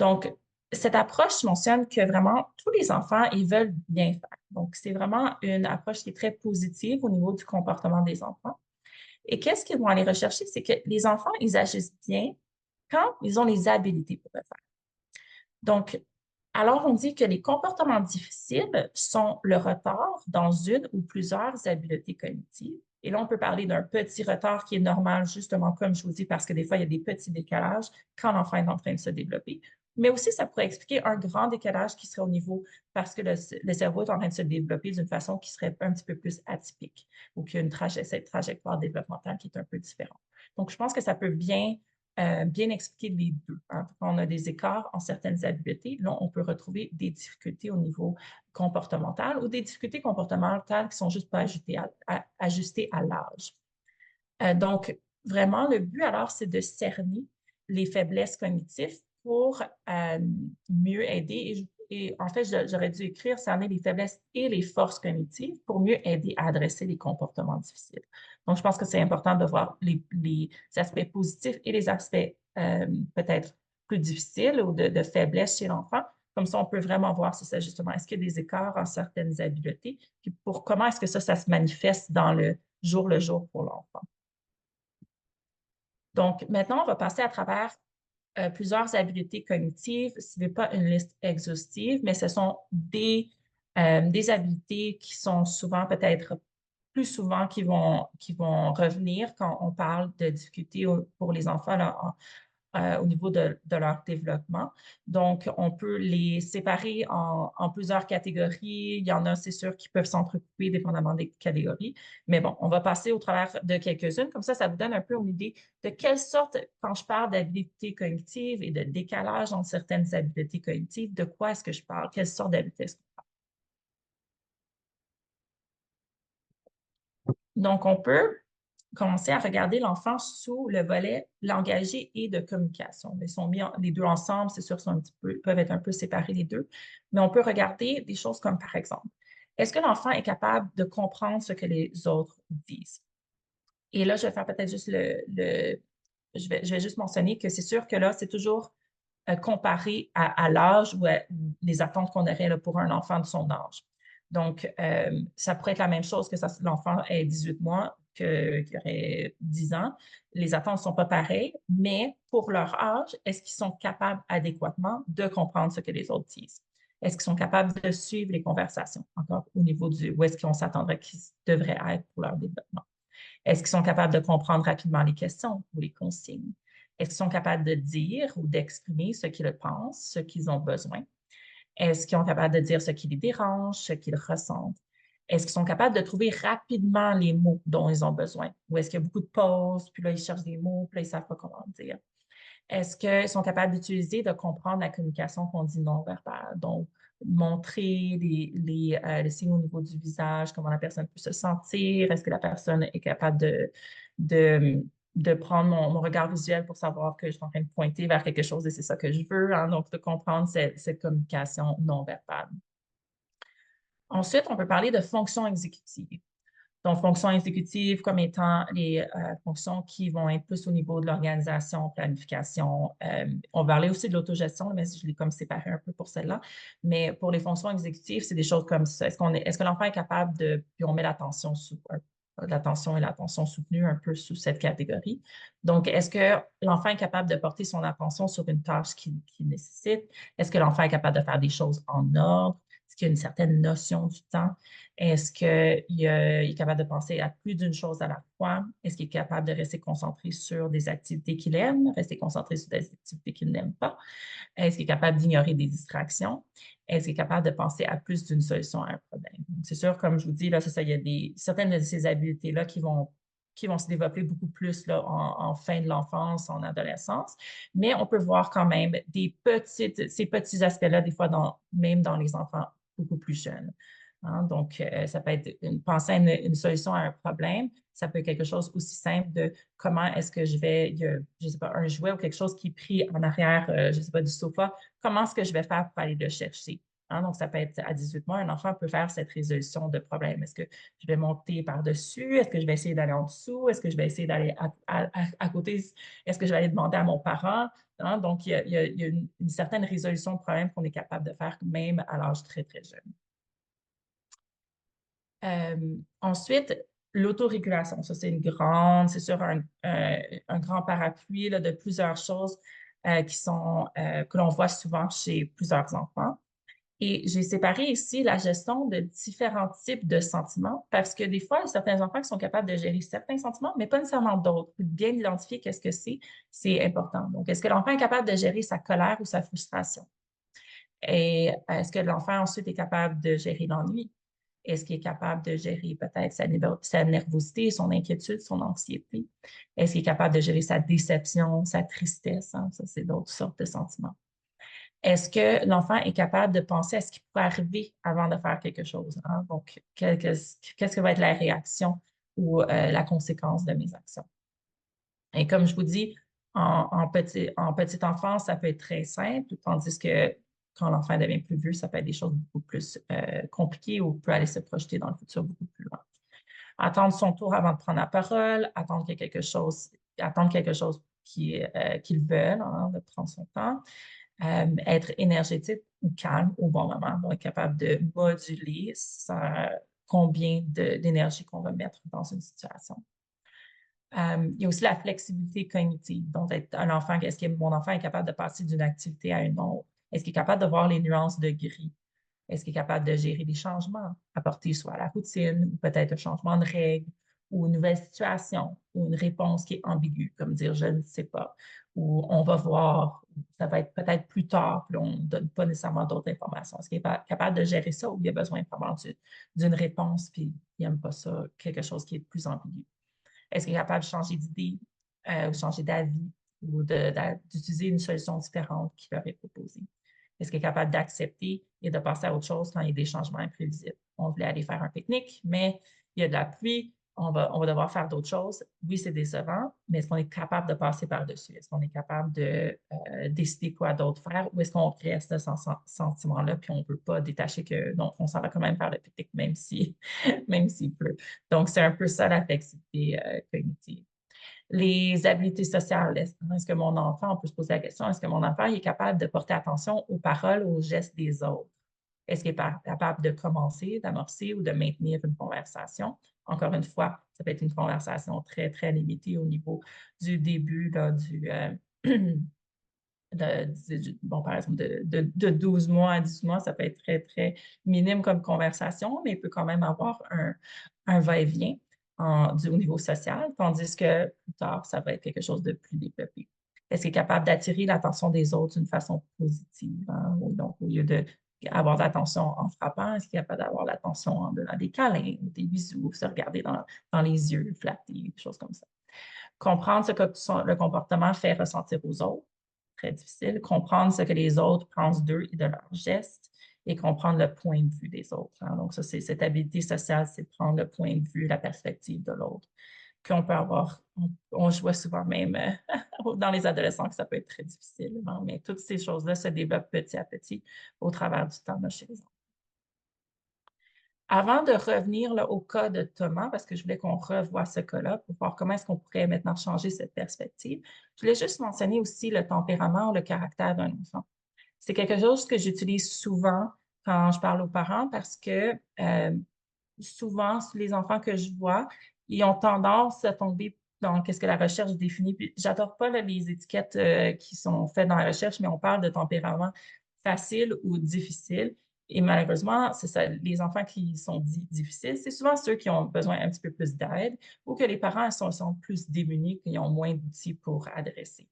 B: Donc, cette approche mentionne que vraiment tous les enfants, ils veulent bien faire. Donc, c'est vraiment une approche qui est très positive au niveau du comportement des enfants. Et qu'est-ce qu'ils vont aller rechercher? C'est que les enfants, ils agissent bien quand ils ont les habiletés pour le faire. Donc, alors on dit que les comportements difficiles sont le retard dans une ou plusieurs habiletés cognitives. Et là, on peut parler d'un petit retard qui est normal, justement, comme je vous dis, parce que des fois, il y a des petits décalages quand l'enfant est en train de se développer. Mais aussi, ça pourrait expliquer un grand décalage qui serait au niveau parce que le cerveau est en train de se développer d'une façon qui serait un petit peu plus atypique ou qu'il y a cette trajectoire développementale qui est un peu différente. Donc, je pense que ça peut bien expliquer les deux. Hein. Quand on a des écarts en certaines habiletés, là, on peut retrouver des difficultés au niveau comportemental ou des difficultés comportementales qui sont juste pas ajustées à l'âge. Donc, vraiment, le but, alors, c'est de cerner les faiblesses cognitives pour mieux aider. Et en fait, j'aurais dû écrire cerner les faiblesses et les forces cognitives pour mieux aider à adresser les comportements difficiles. Donc, je pense que c'est important de voir les aspects positifs et les aspects peut-être plus difficiles ou de faiblesse chez l'enfant. Comme ça, on peut vraiment voir si c'est justement, est-ce qu'il y a des écarts en certaines habiletés, puis pour comment est-ce que ça se manifeste dans le jour pour l'enfant. Donc, maintenant, on va passer à travers plusieurs habiletés cognitives. Ce n'est pas une liste exhaustive, mais ce sont des habiletés qui sont souvent, peut-être plus souvent, qui vont revenir quand on parle de difficultés pour les enfants là, au niveau de leur développement. Donc, on peut les séparer en plusieurs catégories. Il y en a, c'est sûr, qui peuvent s'entrecouper dépendamment des catégories. Mais bon, on va passer au travers de quelques-unes. Comme ça vous donne un peu une idée de quelle sorte, quand je parle d'habileté cognitive et de décalage entre certaines habiletés cognitives, de quoi est-ce que je parle? Quelle sorte d'habileté est-ce que je parle? Donc, on peut commencer à regarder l'enfant sous le volet langagier et de communication. Ils sont mis les deux ensemble, c'est sûr, sont un petit peu, peuvent être un peu séparés les deux, mais on peut regarder des choses comme, par exemple, est-ce que l'enfant est capable de comprendre ce que les autres disent? Et là, je vais faire peut-être juste je vais juste mentionner que c'est sûr que là, c'est toujours comparé à l'âge ou les attentes qu'on aurait là, pour un enfant de son âge. Donc, ça pourrait être la même chose que l'enfant ait 18 mois, qu'il aurait 10 ans. Les attentes ne sont pas pareilles, mais pour leur âge, est-ce qu'ils sont capables adéquatement de comprendre ce que les autres disent? Est-ce qu'ils sont capables de suivre les conversations, encore au niveau où est-ce qu'on s'attendrait qu'ils devraient être pour leur développement? Est-ce qu'ils sont capables de comprendre rapidement les questions ou les consignes? Est-ce qu'ils sont capables de dire ou d'exprimer ce qu'ils pensent, ce qu'ils ont besoin? Est-ce qu'ils sont capables de dire ce qui les dérange, ce qu'ils ressentent? Est-ce qu'ils sont capables de trouver rapidement les mots dont ils ont besoin? Ou est-ce qu'il y a beaucoup de pauses, puis là, ils cherchent des mots, puis là, ils ne savent pas comment dire? Est-ce qu'ils sont capables d'utiliser, de comprendre la communication qu'on dit non verbale? Donc, montrer les signes au niveau du visage, comment la personne peut se sentir, est-ce que la personne est capable de, de prendre mon regard visuel pour savoir que je suis en train de pointer vers quelque chose et c'est ça que je veux, hein? Donc, de comprendre cette communication non verbale. Ensuite, on peut parler de fonction exécutive. Donc, fonctions exécutives comme étant les fonctions qui vont être plus au niveau de l'organisation, planification. On va parler aussi de l'autogestion, mais je l'ai comme séparé un peu pour celle-là. Mais pour les fonctions exécutives, c'est des choses comme ça. Est-ce que l'enfant est capable de, puis on met l'attention et l'attention soutenue un peu sous cette catégorie. Donc, est-ce que l'enfant est capable de porter son attention sur une tâche qui nécessite? Est-ce que l'enfant est capable de faire des choses en ordre? Est-ce qu'il y a une certaine notion du temps? Est-ce qu'il est capable de penser à plus d'une chose à la fois? Est-ce qu'il est capable de rester concentré sur des activités qu'il aime, rester concentré sur des activités qu'il n'aime pas? Est-ce qu'il est capable d'ignorer des distractions? Est-ce qu'il est capable de penser à plus d'une solution à un problème? C'est sûr, comme je vous dis, là, il y a certaines de ces habiletés-là qui vont se développer beaucoup plus là, en fin de l'enfance, en adolescence. Mais on peut voir quand même ces petits aspects-là, des fois, même dans les enfants beaucoup plus jeunes. Hein? Donc, ça peut être penser à une solution à un problème. Ça peut être quelque chose aussi simple de comment est-ce que je ne sais pas, un jouet ou quelque chose qui est pris en arrière, je ne sais pas, du sofa, comment est-ce que je vais faire pour aller le chercher? Hein? Donc, ça peut être à 18 mois, un enfant peut faire cette résolution de problème. Est-ce que je vais monter par-dessus? Est-ce que je vais essayer d'aller en dessous? Est-ce que je vais essayer d'aller à côté? Est-ce que je vais aller demander à mon parent? Hein? Donc, il y a une certaine résolution de problème qu'on est capable de faire même à l'âge très, très jeune. Ensuite, l'autorégulation, ça c'est sur un grand parapluie là, de plusieurs choses que l'on voit souvent chez plusieurs enfants. Et j'ai séparé ici la gestion de différents types de sentiments parce que des fois, il y a certains enfants qui sont capables de gérer certains sentiments, mais pas nécessairement d'autres. Bien identifier qu'est-ce que c'est important. Donc, est-ce que l'enfant est capable de gérer sa colère ou sa frustration? Et est-ce que l'enfant ensuite est capable de gérer l'ennui? Est-ce qu'il est capable de gérer peut-être sa nervosité, son inquiétude, son anxiété? Est-ce qu'il est capable de gérer sa déception, sa tristesse? Hein? Ça, c'est d'autres sortes de sentiments. Est-ce que l'enfant est capable de penser à ce qui pourrait arriver avant de faire quelque chose? Hein? Donc, qu'est-ce que va être la réaction ou la conséquence de mes actions? Et comme je vous dis, en petite enfance, ça peut être très simple, tandis que quand l'enfant devient plus vieux, ça peut être des choses beaucoup plus compliquées ou peut aller se projeter dans le futur beaucoup plus loin. Attendre son tour avant de prendre la parole, attendre quelque chose qu'ils veulent, hein, de prendre son temps, être énergétique ou calme au bon moment, donc être capable de moduler combien d'énergie qu'on va mettre dans une situation. Il y a aussi la flexibilité cognitive. Donc, est-ce que mon enfant est capable de passer d'une activité à une autre? Est-ce qu'il est capable de voir les nuances de gris? Est-ce qu'il est capable de gérer les changements, apporter soit à la routine ou peut-être un changement de règle ou une nouvelle situation, ou une réponse qui est ambiguë, comme dire je ne sais pas, ou on va voir, ça va être peut-être plus tard, puis on ne donne pas nécessairement d'autres informations. Est-ce qu'il est pas capable de gérer ça ou il a besoin vraiment d'une réponse, puis il n'aime pas ça, quelque chose qui est plus ambigu? Est-ce qu'il est capable de changer d'idée ou changer d'avis ou d'utiliser une solution différente qui leur est proposée? Est-ce qu'il est capable d'accepter et de passer à autre chose quand il y a des changements imprévisibles? On voulait aller faire un pique-nique, mais il y a de la pluie, on va devoir faire d'autres choses. Oui, c'est décevant, mais est-ce qu'on est capable de passer par-dessus? Est-ce qu'on est capable de décider quoi d'autre faire ou est-ce qu'on reste dans ce sentiment-là puis on ne peut pas détacher que non, on s'en va quand même faire le pique-nique même si, même s'il pleut. Donc, c'est un peu ça la flexibilité cognitive. Les habiletés sociales, est-ce que mon enfant, on peut se poser la question, est-ce que mon enfant est capable de porter attention aux paroles, aux gestes des autres? Est-ce qu'il est capable de commencer, d'amorcer ou de maintenir une conversation? Encore une fois, ça peut être une conversation très, très limitée au niveau du début, là, bon, par exemple, de 12 mois à 18 mois, ça peut être très, très minime comme conversation, mais il peut quand même avoir un va-et-vient au niveau social, tandis que plus tard, ça va être quelque chose de plus développé. Est-ce qu'il est capable d'attirer l'attention des autres d'une façon positive? Hein? Donc, au lieu d'avoir de l'attention en frappant, est-ce qu'il est capable d'avoir l'attention en donnant des câlins, des bisous, se regarder dans les yeux, flatter, des choses comme ça? Comprendre ce que le comportement fait ressentir aux autres, très difficile. Comprendre ce que les autres pensent d'eux et de leurs gestes et comprendre le point de vue des autres. Hein. Donc, ça, c'est cette habileté sociale, c'est de prendre le point de vue, la perspective de l'autre. Qu'on peut avoir, on voit souvent même dans les adolescents que ça peut être très difficile. Hein, mais toutes ces choses-là se développent petit à petit au travers du temps là, chez les enfants. Avant de revenir là, au cas de Thomas, parce que je voulais qu'on revoie ce cas-là pour voir comment est-ce qu'on pourrait maintenant changer cette perspective, je voulais juste mentionner aussi le tempérament ou le caractère d'un enfant. C'est quelque chose que j'utilise souvent quand je parle aux parents parce que souvent, les enfants que je vois, ils ont tendance à tomber dans qu'est-ce que la recherche définit. Puis, j'adore pas là, les étiquettes qui sont faites dans la recherche, mais on parle de tempérament facile ou difficile. Et malheureusement, c'est ça, les enfants qui sont dits difficiles, c'est souvent ceux qui ont besoin un petit peu plus d'aide ou que les parents sont plus démunis, qui ont moins d'outils pour adresser.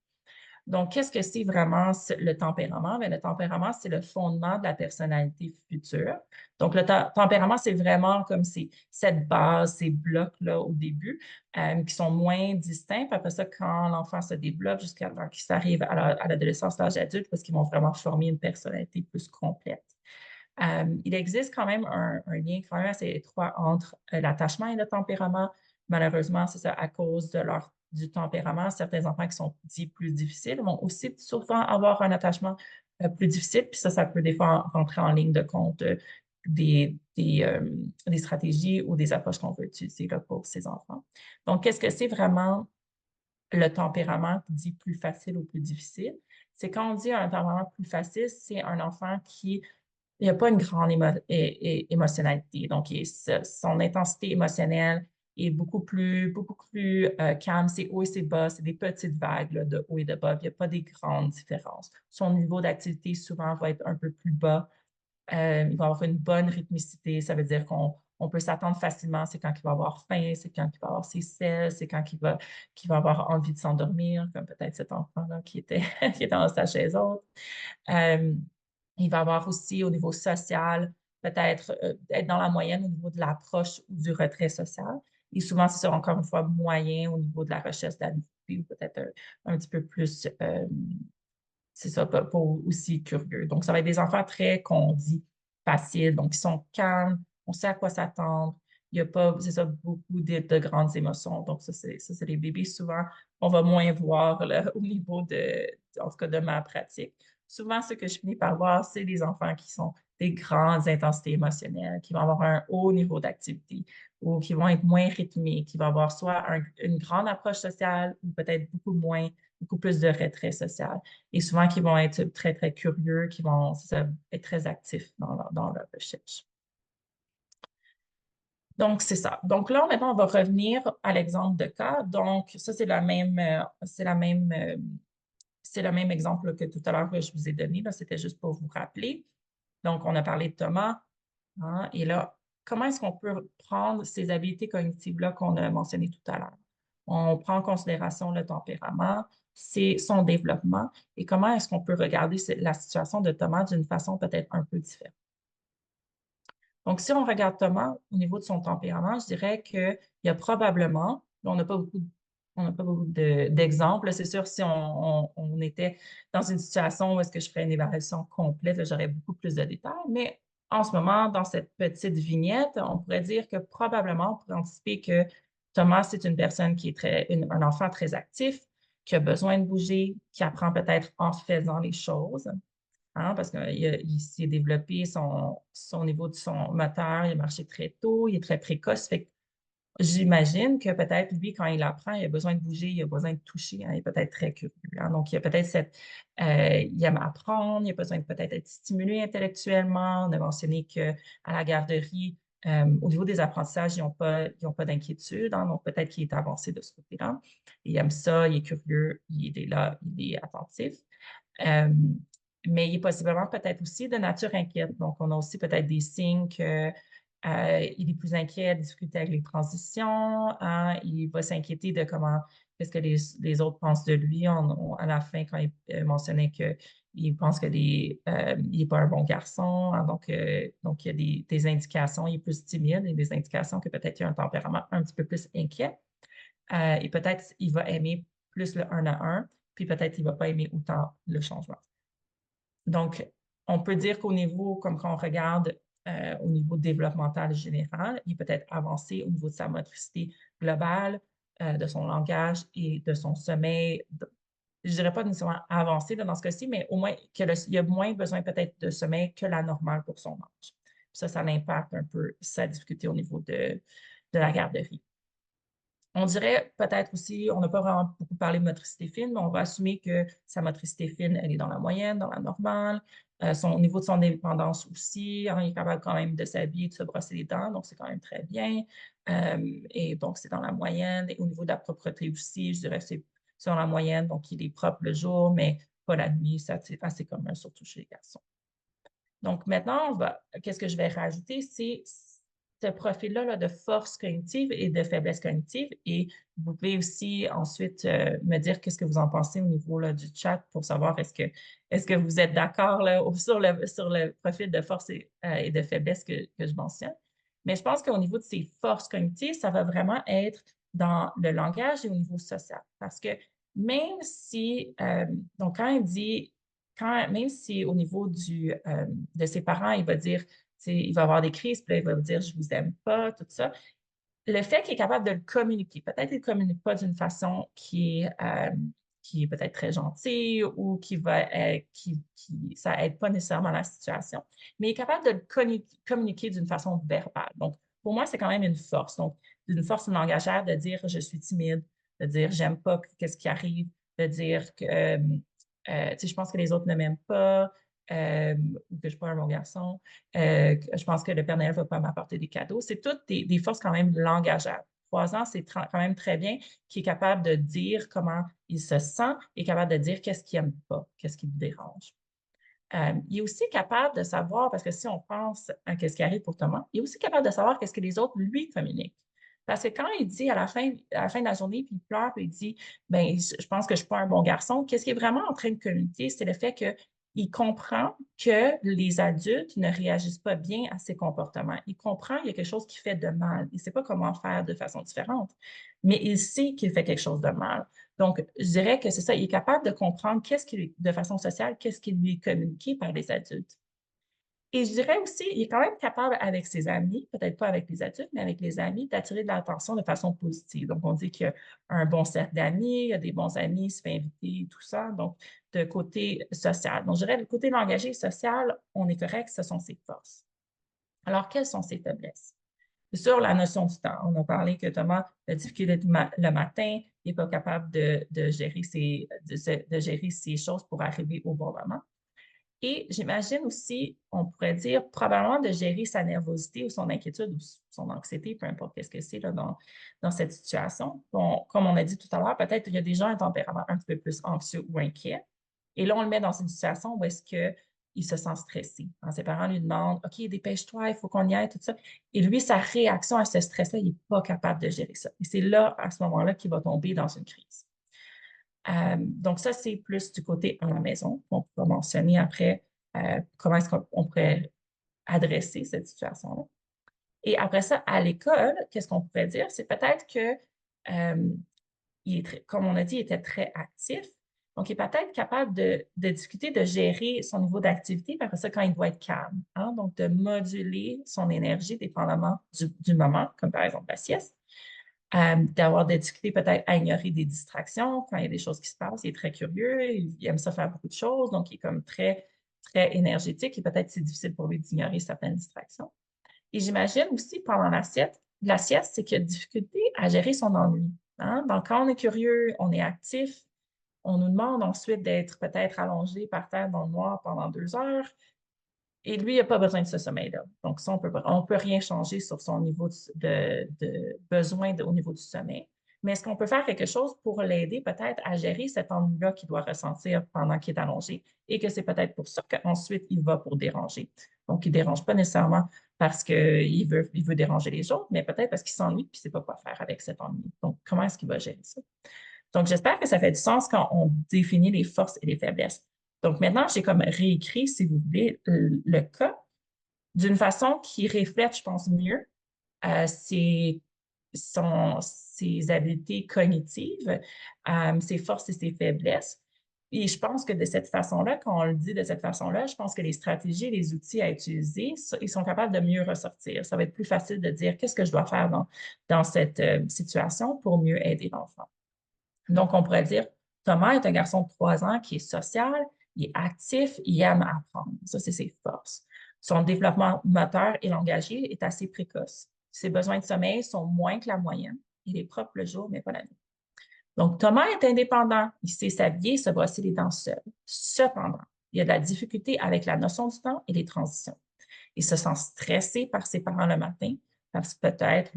B: Donc, qu'est-ce que c'est vraiment le tempérament? Bien, le tempérament, c'est le fondement de la personnalité future. Donc, le tempérament, c'est vraiment comme cette base, ces blocs-là au début, qui sont moins distincts. Puis après ça, quand l'enfant se développe jusqu'à temps qu'il s'arrive à l'adolescence, l'âge adulte, parce qu'ils vont vraiment former une personnalité plus complète. Il existe quand même un lien quand même assez étroit entre l'attachement et le tempérament. Malheureusement, c'est ça, à cause du tempérament, certains enfants qui sont dits plus difficiles vont aussi souvent avoir un attachement plus difficile, puis ça peut des fois rentrer en ligne de compte des stratégies ou des approches qu'on veut utiliser là, pour ces enfants. Donc, qu'est-ce que c'est vraiment le tempérament dit plus facile ou plus difficile? C'est quand on dit un tempérament plus facile, c'est un enfant qui il n'y a pas une grande émotionnalité. Donc, son intensité émotionnelle est beaucoup plus calme. C'est haut et c'est bas. C'est des petites vagues là, de haut et de bas. Il n'y a pas des grandes différences. Son niveau d'activité souvent va être un peu plus bas. Il va avoir une bonne rythmicité. Ça veut dire qu'on peut s'attendre facilement. C'est quand il va avoir faim, c'est quand il va avoir ses selles, c'est quand qu'il va avoir envie de s'endormir, comme peut-être cet enfant-là qui était, qui était dans sa chaise haute. Euh, il va avoir aussi au niveau social, peut-être être dans la moyenne au niveau de l'approche ou du retrait social. Et souvent, ce sera encore une fois moyen au niveau de la recherche d'amitié ou peut-être un petit peu plus, c'est ça, pas aussi curieux. Donc, ça va être des enfants très, qu'on dit, faciles, donc ils sont calmes, on sait à quoi s'attendre. Il n'y a pas, c'est ça, beaucoup de grandes émotions. Donc, ça, c'est les bébés. Souvent, on va moins voir là, au niveau en tout cas, de ma pratique. Souvent, ce que je finis par voir, c'est des enfants qui sont des grandes intensités émotionnelles, qui vont avoir un haut niveau d'activité ou qui vont être moins rythmés, qui vont avoir soit une grande approche sociale ou peut-être beaucoup plus de retrait social. Et souvent, qui vont être très, très curieux, qui vont être très actifs dans leur recherche. Donc, c'est ça. Donc là, maintenant, on va revenir à l'exemple de cas. Donc, ça, c'est le même exemple que tout à l'heure que je vous ai donné. C'était juste pour vous rappeler. Donc, on a parlé de Thomas. Hein, et là, comment est-ce qu'on peut prendre ces habiletés cognitives-là qu'on a mentionnées tout à l'heure? On prend en considération le tempérament, c'est son développement et comment est-ce qu'on peut regarder la situation de Thomas d'une façon peut-être un peu différente. Donc, si on regarde Thomas au niveau de son tempérament, je dirais qu'il y a probablement, on n'a pas beaucoup, on n'a pas beaucoup d'exemples. C'est sûr, si on était dans une situation où est-ce que je ferais une évaluation complète, j'aurais beaucoup plus de détails. Mais en ce moment, dans cette petite vignette, on pourrait dire que probablement, on pourrait anticiper que Thomas, c'est une personne qui est un enfant très actif, qui a besoin de bouger, qui apprend peut-être en faisant les choses. Hein, parce qu'il s'est développé son niveau de son moteur, il a marché très tôt, il est très précoce. Fait que j'imagine que peut-être lui, quand il apprend, il a besoin de bouger, il a besoin de toucher, hein, il est peut-être très curieux. Hein. Donc, il y a peut-être il aime apprendre, il a besoin de peut-être être stimulé intellectuellement. On a mentionné qu'à la garderie, au niveau des apprentissages, ils ont pas d'inquiétude. Hein, donc, peut-être qu'il est avancé de ce côté-là. Il aime ça, il est curieux, il est là, il est attentif. Euh, mais il est possiblement peut-être aussi de nature inquiète. Donc, on a aussi peut-être des signes qu'il est plus inquiet, difficulté avec les transitions, hein, il va s'inquiéter de qu'est-ce que les autres pensent de lui. À la fin, quand il mentionnait qu'il pense il n'est pas un bon garçon, hein, donc il y a des indications, il est plus timide et des indications que peut-être il a un tempérament un petit peu plus inquiet. Et peut-être il va aimer plus le un à un, puis peut-être il ne va pas aimer autant le changement. Donc, on peut dire qu'au niveau, comme quand on regarde au niveau développemental général, il peut être avancé au niveau de sa motricité globale, de son langage et de son sommeil. Je ne dirais pas nécessairement avancé dans ce cas-ci, mais au moins il y a moins besoin peut-être de sommeil que la normale pour son âge. Ça impacte un peu sa difficulté au niveau de la garderie. On dirait peut-être aussi, on n'a pas vraiment beaucoup parlé de motricité fine, mais on va assumer que sa motricité fine, elle est dans la moyenne, dans la normale. Au niveau de son indépendance aussi, hein, il est capable quand même de s'habiller, de se brosser les dents, donc c'est quand même très bien. Et donc, c'est dans la moyenne. Et au niveau de la propreté aussi, je dirais que c'est dans la moyenne, donc il est propre le jour, mais pas la nuit, c'est assez commun, surtout chez les garçons. Donc maintenant, qu'est-ce que je vais rajouter, c'est ce profil-là là, de force cognitive et de faiblesse cognitive. Et vous pouvez aussi ensuite me dire qu'est-ce que vous en pensez au niveau là, du chat pour savoir est-ce que vous êtes d'accord sur le profil de force et de faiblesse que je mentionne. Mais je pense qu'au niveau de ces forces cognitives, ça va vraiment être dans le langage et au niveau social. Parce que même si, donc quand il dit même si au niveau de ses parents, il va dire, il va avoir des crises, puis là, il va dire, je vous aime pas, tout ça. Le fait qu'il est capable de le communiquer, peut-être qu'il ne communique pas d'une façon qui est peut-être très gentille ou ça aide pas nécessairement la situation, mais il est capable de le communiquer d'une façon verbale. Donc, pour moi, c'est quand même une force. Donc, une force langagière de dire je suis timide, de dire j'aime pas qu'est-ce qui arrive, de dire que je pense que les autres ne m'aiment pas, ou que je ne suis pas un bon garçon. Je pense que le Père Noël ne va pas m'apporter des cadeaux. C'est toutes des forces quand même langageables. 3 ans, c'est quand même très bien, qui est capable de dire comment il se sent et capable de dire qu'est-ce qu'il n'aime pas, qu'est-ce qui le dérange. Il est aussi capable de savoir, parce que si on pense à ce qui arrive pour Thomas, il est aussi capable de savoir qu'est-ce que les autres lui communiquent. Parce que quand il dit à la fin de la journée, puis il pleure, puis il dit, ben, je pense que je ne suis pas un bon garçon, qu'est-ce qu'il est vraiment en train de communiquer, c'est le fait qu'il comprend que les adultes ne réagissent pas bien à ses comportements. Il comprend qu'il y a quelque chose qui fait de mal. Il ne sait pas comment faire de façon différente, mais il sait qu'il fait quelque chose de mal. Donc, je dirais que c'est ça, il est capable de comprendre de façon sociale, qu'est-ce qui lui est communiqué par les adultes. Et je dirais aussi, il est quand même capable avec ses amis, peut-être pas avec les adultes, mais avec les amis, d'attirer de l'attention de façon positive. Donc, on dit qu'il y a un bon cercle d'amis, il y a des bons amis, il se fait inviter, tout ça. Donc, de côté social. Donc, je dirais, le côté langagé et social, on est correct, ce sont ses forces. Alors, quelles sont ses faiblesses? C'est sûr, la notion du temps. On a parlé que Thomas a difficulté le matin, il n'est pas capable de gérer de gérer ses choses pour arriver au bon moment. Et j'imagine aussi, on pourrait dire, probablement de gérer sa nervosité ou son inquiétude ou son anxiété, peu importe qu'est-ce que c'est là, dans cette situation. Bon, comme on a dit tout à l'heure, peut-être qu'il y a déjà un tempérament un petit peu plus anxieux ou inquiet. Et là, on le met dans une situation où est-ce qu'il il se sent stressé. Quand ses parents lui demandent, OK, dépêche-toi, il faut qu'on y aille, tout ça. Et lui, sa réaction à ce stress-là, il n'est pas capable de gérer ça. Et c'est là, à ce moment-là, qu'il va tomber dans une crise. Donc, ça, c'est plus du côté à la maison. On peut mentionner après comment est-ce qu'on pourrait adresser cette situation-là. Et après ça, à l'école, qu'est-ce qu'on pourrait dire? C'est peut-être que, comme on a dit, il était très actif. Donc, il est peut-être capable de discuter, de gérer son niveau d'activité, puis après ça, quand il doit être calme. Hein? Donc, de moduler son énergie dépendamment du moment, comme par exemple la sieste. D'avoir des difficultés peut-être à ignorer des distractions quand il y a des choses qui se passent. Il est très curieux, il aime ça faire beaucoup de choses, donc il est comme très, très énergétique et peut-être c'est difficile pour lui d'ignorer certaines distractions. Et j'imagine aussi pendant la sieste, c'est qu'il a difficulté à gérer son ennui. Hein? Donc, quand on est curieux, on est actif, on nous demande ensuite d'être peut-être allongé par terre dans le noir pendant 2 heures. Et lui, il n'a pas besoin de ce sommeil-là. Donc, ça, on peut rien changer sur son niveau de besoin au niveau du sommeil. Mais est-ce qu'on peut faire quelque chose pour l'aider peut-être à gérer cet ennui-là qu'il doit ressentir pendant qu'il est allongé et que c'est peut-être pour ça qu'ensuite il va pour déranger. Donc, il ne dérange pas nécessairement parce qu'il veut déranger les autres, mais peut-être parce qu'il s'ennuie et qu'il ne sait pas quoi faire avec cet ennui. Donc, comment est-ce qu'il va gérer ça? Donc, j'espère que ça fait du sens quand on définit les forces et les faiblesses. Donc, maintenant, j'ai comme réécrit, si vous voulez, le cas d'une façon qui reflète, je pense, mieux ses, ses habiletés cognitives, ses forces et ses faiblesses. Et je pense que de cette façon-là, quand on le dit de cette façon-là, je pense que les stratégies, les outils à utiliser, ils sont capables de mieux ressortir. Ça va être plus facile de dire qu'est-ce que je dois faire dans cette situation pour mieux aider l'enfant. Donc, on pourrait dire, Thomas est un garçon de 3 ans qui est social, il est actif, il aime apprendre. Ça, c'est ses forces. Son développement moteur et langagier est assez précoce. Ses besoins de sommeil sont moins que la moyenne. Il est propre le jour, mais pas la nuit. Donc, Thomas est indépendant. Il sait s'habiller, se brosser les dents seul. Cependant, il a de la difficulté avec la notion du temps et les transitions. Il se sent stressé par ses parents le matin parce que peut-être,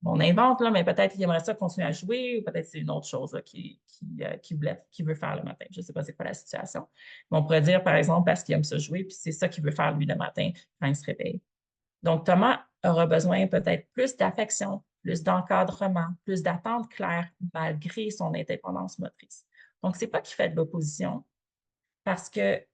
B: on invente, là, mais peut-être qu'il aimerait ça continuer à jouer ou peut-être c'est une autre chose qu'il veut faire le matin. Je ne sais pas c'est quoi la situation. Mais on pourrait dire, par exemple, parce qu'il aime ça jouer, puis c'est ça qu'il veut faire lui le matin quand il se réveille. Donc, Thomas aura besoin peut-être plus d'affection, plus d'encadrement, plus d'attente claire malgré son indépendance motrice. Donc, ce n'est pas qu'il fait de l'opposition, parce qu'il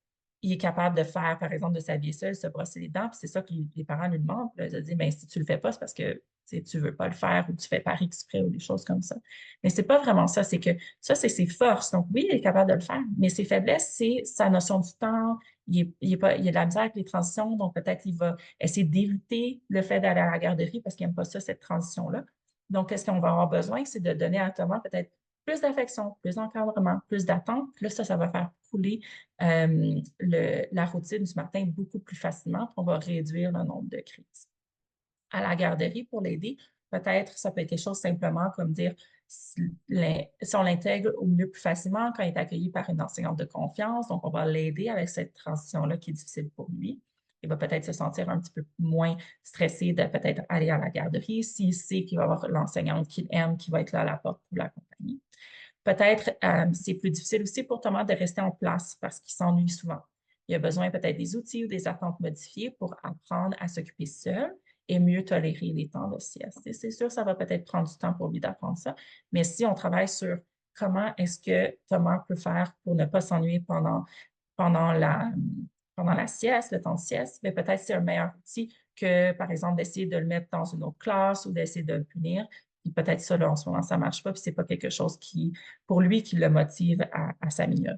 B: est capable de faire, par exemple, de s'habiller seul, se brosser les dents, puis c'est ça que les parents lui demandent. Puis là, ils disent, ben, si tu ne le fais pas, c'est parce que tu ne veux pas le faire ou tu fais par exprès ou des choses comme ça. Mais ce n'est pas vraiment ça. C'est que ça, c'est ses forces. Donc, oui, il est capable de le faire, mais ses faiblesses, c'est sa notion du temps. Il a de la misère avec les transitions, donc peut-être qu'il va essayer d'éviter le fait d'aller à la garderie parce qu'il n'aime pas ça, cette transition-là. Donc, qu'est-ce qu'on va avoir besoin? C'est de donner à Thomas peut-être plus d'affection, plus d'encadrement, plus d'attente. Là, ça va faire couler la routine du matin beaucoup plus facilement, puis on va réduire le nombre de crises. À la garderie, pour l'aider, peut-être ça peut être quelque chose simplement comme dire si on l'intègre au mieux plus facilement quand il est accueilli par une enseignante de confiance, donc on va l'aider avec cette transition-là qui est difficile pour lui. Il va peut-être se sentir un petit peu moins stressé de peut-être aller à la garderie s'il sait qu'il va avoir l'enseignante qu'il aime qui va être là à la porte pour l'accompagner. Peut-être c'est plus difficile aussi pour Thomas de rester en place parce qu'il s'ennuie souvent. Il a besoin peut-être des outils ou des attentes modifiées pour apprendre à s'occuper seul et mieux tolérer les temps de sieste. Et c'est sûr, ça va peut-être prendre du temps pour lui d'apprendre ça, mais si on travaille sur comment est-ce que Thomas peut faire pour ne pas s'ennuyer pendant la, pendant la sieste, le temps de sieste, mais peut-être c'est un meilleur outil que, par exemple, d'essayer de le mettre dans une autre classe ou d'essayer de le punir. Puis peut-être ça, là, en ce moment, ça ne marche pas, puis ce n'est pas quelque chose pour lui, qui le motive à s'améliorer.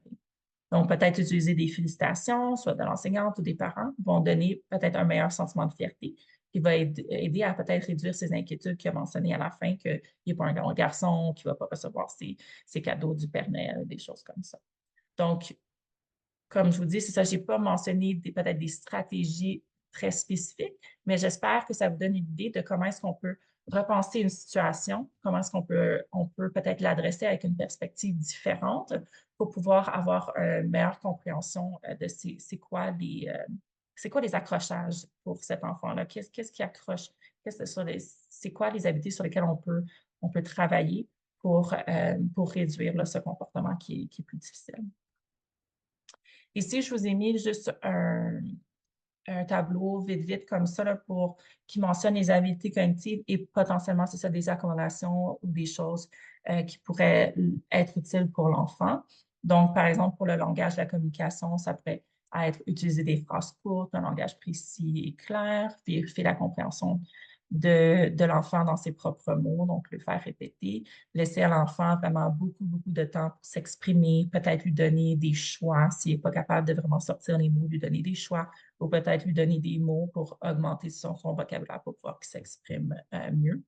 B: Donc, peut-être utiliser des félicitations, soit de l'enseignante ou des parents, vont donner peut-être un meilleur sentiment de fierté, qui va aider à peut-être réduire ses inquiétudes qu'il a mentionnées à la fin, qu'il n'est pas un grand garçon, qu'il ne va pas recevoir ses cadeaux du Père Noël, des choses comme ça. Donc, comme je vous dis, c'est ça, je n'ai pas mentionné peut-être des stratégies très spécifiques, mais j'espère que ça vous donne une idée de comment est-ce qu'on peut repenser une situation, comment est-ce on peut peut-être l'adresser avec une perspective différente pour pouvoir avoir une meilleure compréhension de c'est quoi les accrochages pour cet enfant-là? Qu'est-ce qui accroche? C'est quoi les habiletés sur lesquelles on peut travailler pour réduire là, ce comportement qui est plus difficile? Ici, je vous ai mis juste un tableau vite, vite comme ça là, qui mentionne les habiletés cognitives et potentiellement, c'est ça, des accommodations ou des choses qui pourraient être utiles pour l'enfant. Donc, par exemple, pour le langage de la communication, ça pourrait être utiliser des phrases courtes, un langage précis et clair, vérifier la compréhension de l'enfant dans ses propres mots, donc le faire répéter, laisser à l'enfant vraiment beaucoup, beaucoup de temps pour s'exprimer, peut-être lui donner des choix s'il n'est pas capable de vraiment sortir les mots, lui donner des choix ou peut-être lui donner des mots pour augmenter son vocabulaire pour pouvoir qu'il s'exprime mieux.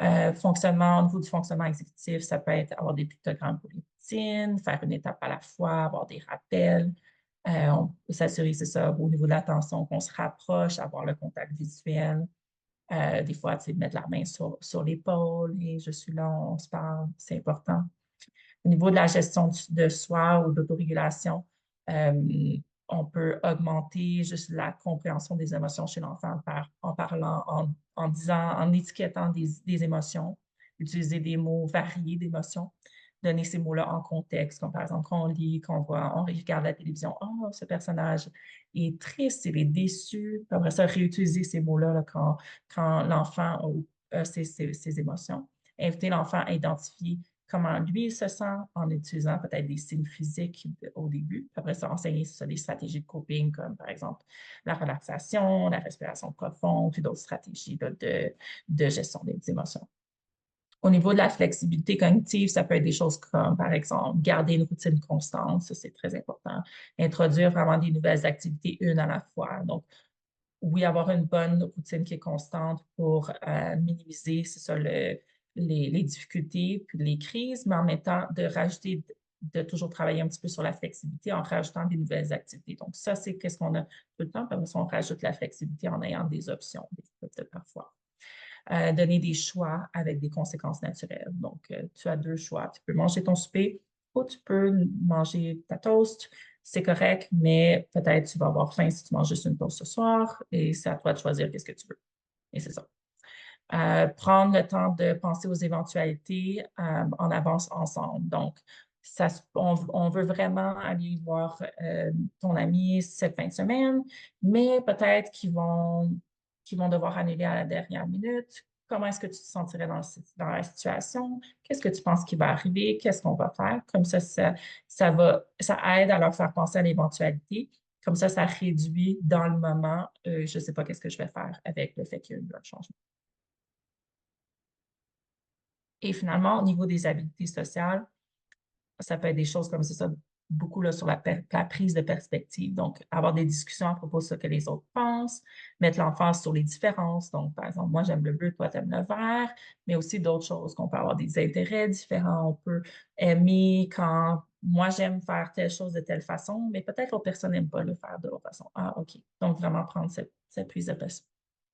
B: Au niveau du fonctionnement exécutif, ça peut être avoir des pictogrammes pour les routines, faire une étape à la fois, avoir des rappels. On peut s'assurer, c'est ça, au niveau de l'attention, qu'on se rapproche, avoir le contact visuel. Des fois, tu sais, mettre la main sur l'épaule et je suis là, on se parle, c'est important. Au niveau de la gestion de soi ou d'autorégulation, on peut augmenter juste la compréhension des émotions chez l'enfant en parlant, en disant, en étiquetant des émotions, utiliser des mots variés d'émotions, donner ces mots-là en contexte, comme par exemple quand on lit, quand on regarde la télévision, oh, ce personnage est triste, il est déçu. Puis après ça, réutiliser ces mots-là là, quand l'enfant a ses émotions. Inviter l'enfant à identifier comment lui il se sent en utilisant peut-être des signes physiques au début. Puis après ça, enseigner ça, des stratégies de coping comme par exemple la relaxation, la respiration profonde, puis d'autres stratégies là, de gestion des émotions. Au niveau de la flexibilité cognitive, ça peut être des choses comme, par exemple, garder une routine constante, ça c'est très important. Introduire vraiment des nouvelles activités une à la fois. Donc, oui, avoir une bonne routine qui est constante pour minimiser, c'est ça, les difficultés puis les crises, mais en même temps de rajouter, de toujours travailler un petit peu sur la flexibilité en rajoutant des nouvelles activités. Donc, ça, c'est qu'est-ce qu'on a tout le temps. Puis on rajoute la flexibilité en ayant des options, parfois. Donner des choix avec des conséquences naturelles. Donc, tu as deux choix. Tu peux manger ton souper ou tu peux manger ta toast. C'est correct, mais peut-être tu vas avoir faim si tu manges juste une toast ce soir et c'est à toi de choisir qu'est-ce que tu veux. Et c'est ça. Prendre le temps de penser aux éventualités en avance ensemble. Donc, on veut vraiment aller voir ton ami cette fin de semaine, mais peut-être qu'ils vont devoir annuler à la dernière minute. Comment est-ce que tu te sentirais dans la situation? Qu'est-ce que tu penses qui va arriver? Qu'est-ce qu'on va faire? Comme ça aide à leur faire penser à l'éventualité. Comme ça réduit dans le moment, je ne sais pas qu'est-ce que je vais faire avec le fait qu'il y a eu un changement. Et finalement, au niveau des habiletés sociales, ça peut être des choses comme c'est ça, beaucoup là, sur la prise de perspective. Donc, avoir des discussions à propos de ce que les autres pensent, mettre l'emphase sur les différences. Donc, par exemple, moi, j'aime le bleu, toi, t'aimes le vert, mais aussi d'autres choses, qu'on peut avoir des intérêts différents. On peut aimer quand moi, j'aime faire telle chose de telle façon, mais peut-être l'autre personne n'aime pas le faire de l'autre façon. Ah, OK. Donc, vraiment prendre cette prise de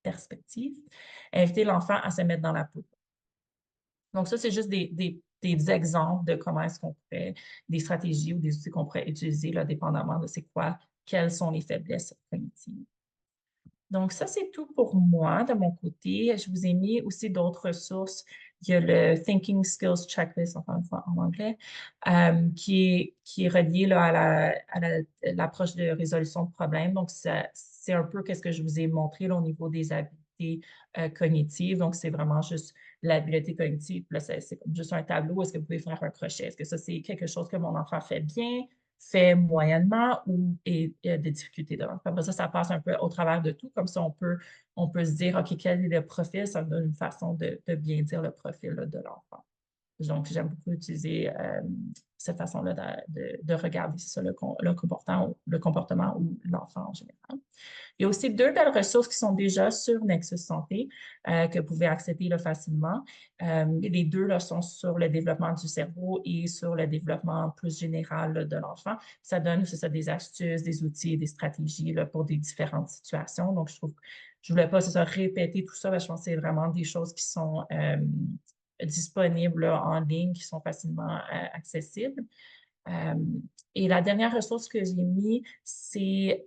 B: perspective. Inviter l'enfant à se mettre dans la peau. Donc, ça, c'est juste des exemples de comment est-ce qu'on pourrait, des stratégies ou des outils qu'on pourrait utiliser, là, dépendamment de c'est quoi, quelles sont les faiblesses cognitives. Donc, ça, c'est tout pour moi de mon côté. Je vous ai mis aussi d'autres ressources. Il y a le Thinking Skills Checklist, encore une fois en anglais, qui est relié là, l'approche de résolution de problèmes. Donc, c'est un peu ce que je vous ai montré là, au niveau des habiletés cognitives. Donc, c'est vraiment juste l'habileté cognitive. Là, c'est comme juste un tableau. Est-ce que vous pouvez faire un crochet? Est-ce que ça, c'est quelque chose que mon enfant fait bien? Fait moyennement ou et des difficultés devant. Après ça, ça passe un peu au travers de tout. Comme ça, on peut se dire, OK, quel est le profil? Ça me donne une façon de bien dire le profil là, de l'enfant. Donc, j'aime beaucoup utiliser cette façon-là de regarder ça, le comportement ou l'enfant en général. Il y a aussi deux belles ressources qui sont déjà sur Nexus Santé que vous pouvez accéder là, facilement. Les deux là, sont sur le développement du cerveau et sur le développement plus général là, de l'enfant. Ça donne c'est ça, des astuces, des outils, des stratégies là, pour des différentes situations. Donc, je ne voulais pas ça, répéter tout ça, mais je pense que c'est vraiment des choses qui sont disponibles là, en ligne, qui sont facilement accessibles. Et la dernière ressource que j'ai mis, c'est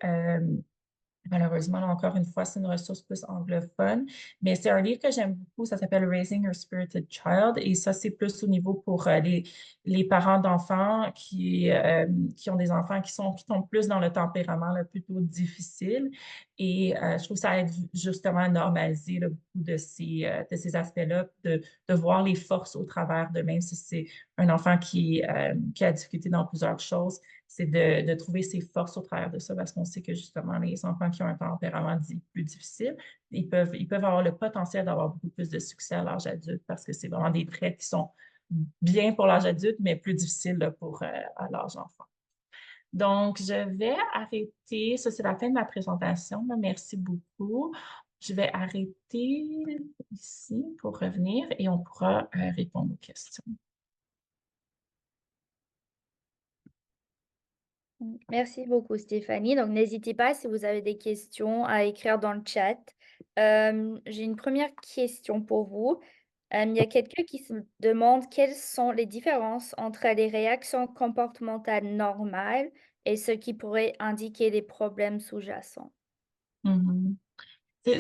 B: Malheureusement, là, encore une fois, c'est une ressource plus anglophone, mais c'est un livre que j'aime beaucoup. Ça s'appelle Raising a Spirited Child et ça, c'est plus au niveau pour les parents d'enfants qui ont des enfants qui tombent plus dans le tempérament là, plutôt difficile. Et je trouve que ça aide justement à normaliser là, beaucoup de ces aspects-là, de voir les forces au travers de même si c'est un enfant qui a difficulté dans plusieurs choses c'est de trouver ses forces au travers de ça parce qu'on sait que justement, les enfants qui ont un tempérament plus difficile, ils peuvent avoir le potentiel d'avoir beaucoup plus de succès à l'âge adulte parce que c'est vraiment des traits qui sont bien pour l'âge adulte, mais plus difficiles là, pour à l'âge enfant. Donc, je vais arrêter. Ça, c'est la fin de ma présentation. Là. Merci beaucoup. Je vais arrêter ici pour revenir et on pourra répondre aux questions.
A: Merci beaucoup, Stéphanie. Donc, n'hésitez pas si vous avez des questions à écrire dans le chat. J'ai une première question pour vous. Il y a quelqu'un qui se demande quelles sont les différences entre les réactions comportementales normales et ce qui pourrait indiquer des problèmes sous-jacents.
B: Mhm.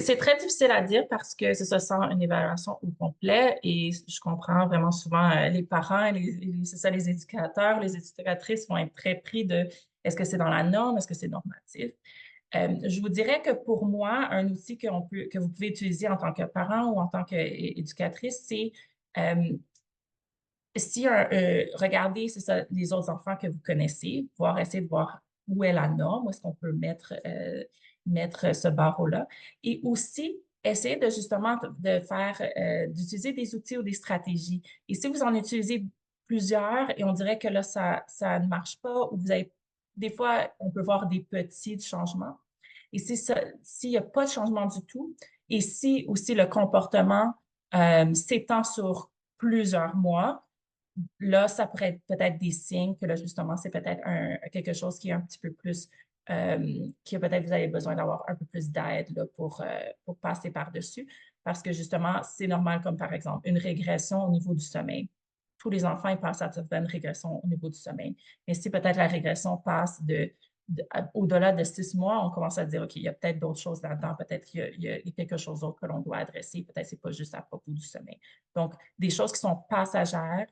B: C'est très difficile à dire parce que c'est ça sans une évaluation au complet et je comprends vraiment souvent les parents, c'est ça, les éducateurs, les éducatrices vont être très pris de est-ce que c'est dans la norme, est-ce que c'est normatif. Je vous dirais que pour moi, un outil que vous pouvez utiliser en tant que parent ou en tant qu'éducatrice, c'est euh, si regardez, c'est ça, les autres enfants que vous connaissez, essayer de voir où est la norme, où est-ce qu'on peut mettre ce barreau-là. Et aussi, essayer de justement d'utiliser des outils ou des stratégies. Et si vous en utilisez plusieurs et on dirait que là, ça ne marche pas, ou vous avez, des fois, on peut voir des petits changements. Et s'il n'y a pas de changement du tout, et si aussi le comportement s'étend sur plusieurs mois, là, ça pourrait être peut-être des signes que là, justement, c'est peut-être quelque chose qui est un petit peu plus, que peut-être vous avez besoin d'avoir un peu plus d'aide là, pour passer par-dessus. Parce que justement, c'est normal, comme par exemple une régression au niveau du sommeil. Tous les enfants, ils passent à certaines régressions au niveau du sommeil. Mais si peut-être la régression passe au-delà de 6 mois, on commence à dire, OK, il y a peut-être d'autres choses là-dedans, peut-être qu'il y a quelque chose d'autre que l'on doit adresser, peut-être que ce n'est pas juste à propos du sommeil. Donc, des choses qui sont passagères,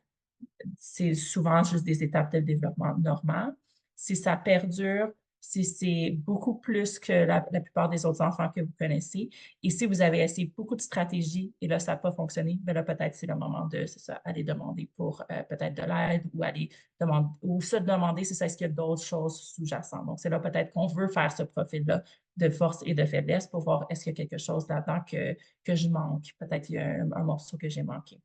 B: c'est souvent juste des étapes de développement normal. Si ça perdure, si c'est beaucoup plus que la plupart des autres enfants que vous connaissez, et si vous avez essayé beaucoup de stratégies et là, ça n'a pas fonctionné, bien là, peut-être c'est le moment de, c'est ça, aller demander pour peut-être de l'aide ou aller demander, ou se demander, c'est ça, est-ce qu'il y a d'autres choses sous-jacentes. Donc, c'est là peut-être qu'on veut faire ce profil-là de force et de faiblesse pour voir est-ce qu'il y a quelque chose là-dedans que je manque. Peut-être qu'il y a un morceau que j'ai manqué.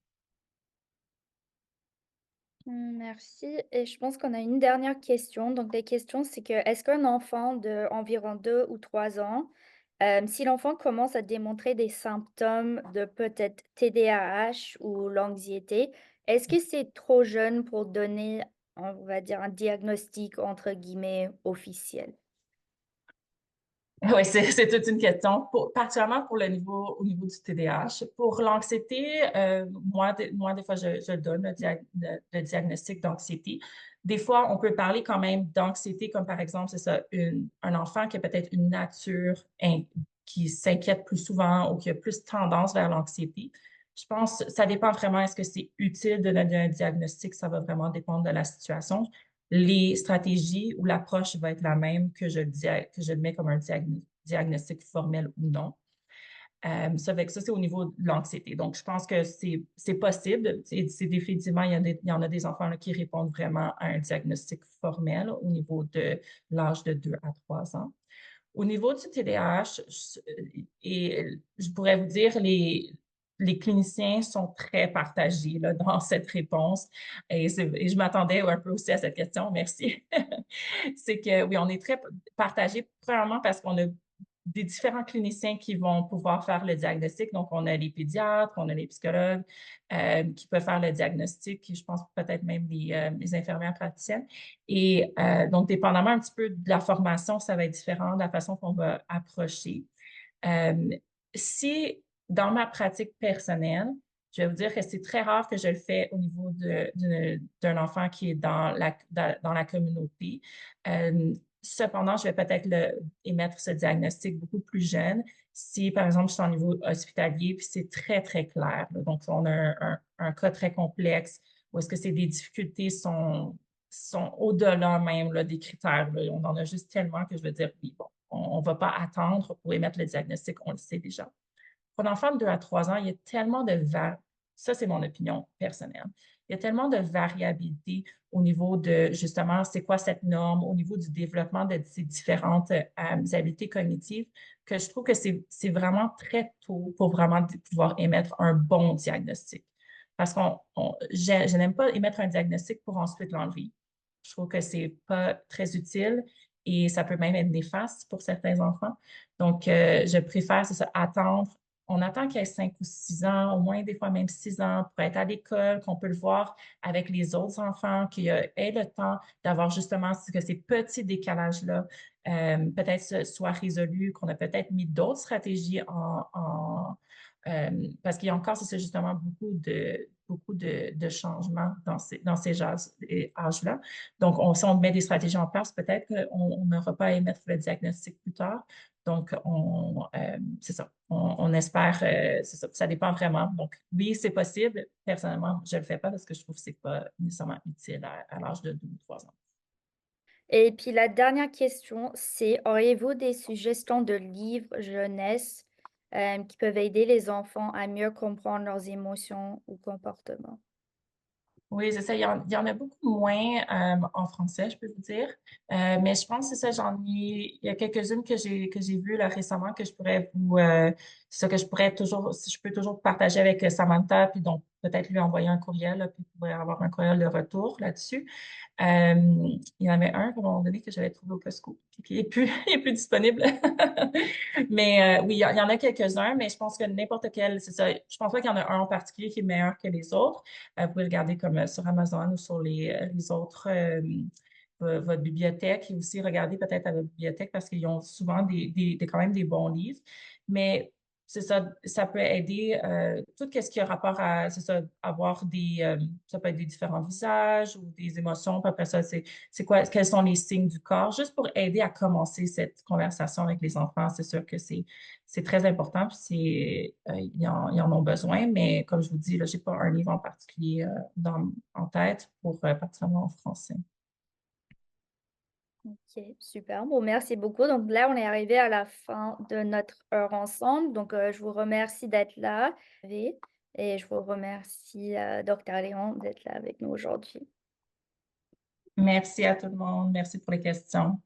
A: Merci. Et je pense qu'on a une dernière question. Donc, la question, c'est que est-ce qu'un enfant de environ 2 ou 3 ans, si l'enfant commence à démontrer des symptômes de peut-être TDAH ou l'anxiété, est-ce que c'est trop jeune pour donner, on va dire, un diagnostic entre guillemets officiel?
B: Oui, c'est toute une question, particulièrement au niveau du TDAH. Pour l'anxiété, moi, des fois, je donne le diagnostic d'anxiété. Des fois, on peut parler quand même d'anxiété, comme par exemple, c'est ça, un enfant qui a peut-être une nature qui s'inquiète plus souvent ou qui a plus tendance vers l'anxiété. Je pense que ça dépend vraiment, est-ce que c'est utile de donner un diagnostic? Ça va vraiment dépendre de la situation les stratégies ou l'approche va être la même que je le mets comme un diagnostic formel ou non. Ça, c'est au niveau de l'anxiété. Donc, je pense que c'est possible. C'est définitivement, il y en a des enfants là, qui répondent vraiment à un diagnostic formel au niveau de l'âge de 2 à 3 ans. Au niveau du TDAH, je pourrais vous dire, les cliniciens sont très partagés là, dans cette réponse et je m'attendais un peu aussi à cette question, merci. C'est que oui, on est très partagés, premièrement parce qu'on a des différents cliniciens qui vont pouvoir faire le diagnostic. Donc, on a les pédiatres, on a les psychologues qui peuvent faire le diagnostic, je pense peut-être même les infirmières praticiennes. Et donc, dépendamment un petit peu de la formation, ça va être différent de la façon qu'on va approcher. Euh, si dans ma pratique personnelle, je vais vous dire que c'est très rare que je le fais au niveau d'un enfant qui est dans la communauté. Cependant, je vais peut-être émettre ce diagnostic beaucoup plus jeune si, par exemple, je suis en niveau hospitalier, puis c'est très, très clair, là. Donc, on a un cas très complexe où est-ce que c'est des difficultés sont au-delà même là, des critères, là. On en a juste tellement que je veux dire, oui, bon, on ne va pas attendre pour émettre le diagnostic, on le sait déjà. Pour l'enfant de 2 à 3 ans, il y a tellement ça, c'est mon opinion personnelle. Il y a tellement de variabilité au niveau de, justement, c'est quoi cette norme, au niveau du développement de ces différentes habiletés cognitives, que je trouve que c'est vraiment très tôt pour vraiment pouvoir émettre un bon diagnostic. Parce je n'aime pas émettre un diagnostic pour ensuite l'enlever. Je trouve que c'est pas très utile et ça peut même être néfaste pour certains enfants. Donc, je préfère, c'est ça, attendre. On attend qu'il ait 5 ou 6 ans, au moins des fois même 6 ans, pour être à l'école, qu'on peut le voir avec les autres enfants, qu'il ait le temps d'avoir justement que ces petits décalages-là peut-être soient résolus, qu'on a peut-être mis d'autres stratégies parce qu'il y a encore, c'est ça, justement, beaucoup de changements dans ces âges-là. Donc, si on met des stratégies en place, peut-être qu'on n'aura pas à émettre le diagnostic plus tard. Donc, c'est ça. On espère, c'est ça. Ça dépend vraiment. Donc, oui, c'est possible. Personnellement, je ne le fais pas parce que je trouve que ce n'est pas nécessairement utile à l'âge de 2 ou 3 ans.
A: Et puis la dernière question, c'est auriez-vous des suggestions de livres jeunesse, qui peuvent aider les enfants à mieux comprendre leurs émotions ou comportements?
B: Oui, c'est ça. Il y en a beaucoup moins en français, je peux vous dire. Mais je pense que c'est ça, il y a quelques-unes que j'ai vues là, récemment que je pourrais c'est ça que je pourrais toujours, si je peux toujours partager avec Samantha, puis donc peut-être lui envoyer un courriel, là, puis pourrait avoir un courriel de retour là-dessus. Euh, il y en avait un à un moment donné que j'avais trouvé au Costco, puis qui est plus, il est plus disponible. Mais oui, il y en a quelques-uns, mais je pense que n'importe quel, c'est ça. Je pense pas qu'il y en a un en particulier qui est meilleur que les autres. Vous pouvez regarder comme sur Amazon ou sur les autres, votre bibliothèque et aussi regarder peut-être à votre bibliothèque parce qu'ils ont souvent quand même des bons livres. Mais c'est ça, ça peut aider tout ce qui a rapport à, c'est ça, avoir ça peut être des différents visages ou des émotions. Puis après ça, c'est quoi, quels sont les signes du corps, juste pour aider à commencer cette conversation avec les enfants. C'est sûr que c'est très important, puis ils en ont besoin, mais comme je vous dis, là, j'ai pas un livre en particulier en tête pour particulièrement en français.
A: OK, super. Bon, merci beaucoup. Donc là, on est arrivé à la fin de notre heure ensemble. Donc, je vous remercie d'être là et je vous remercie, Docteur Léon, d'être là avec nous aujourd'hui.
B: Merci à tout le monde. Merci pour les questions.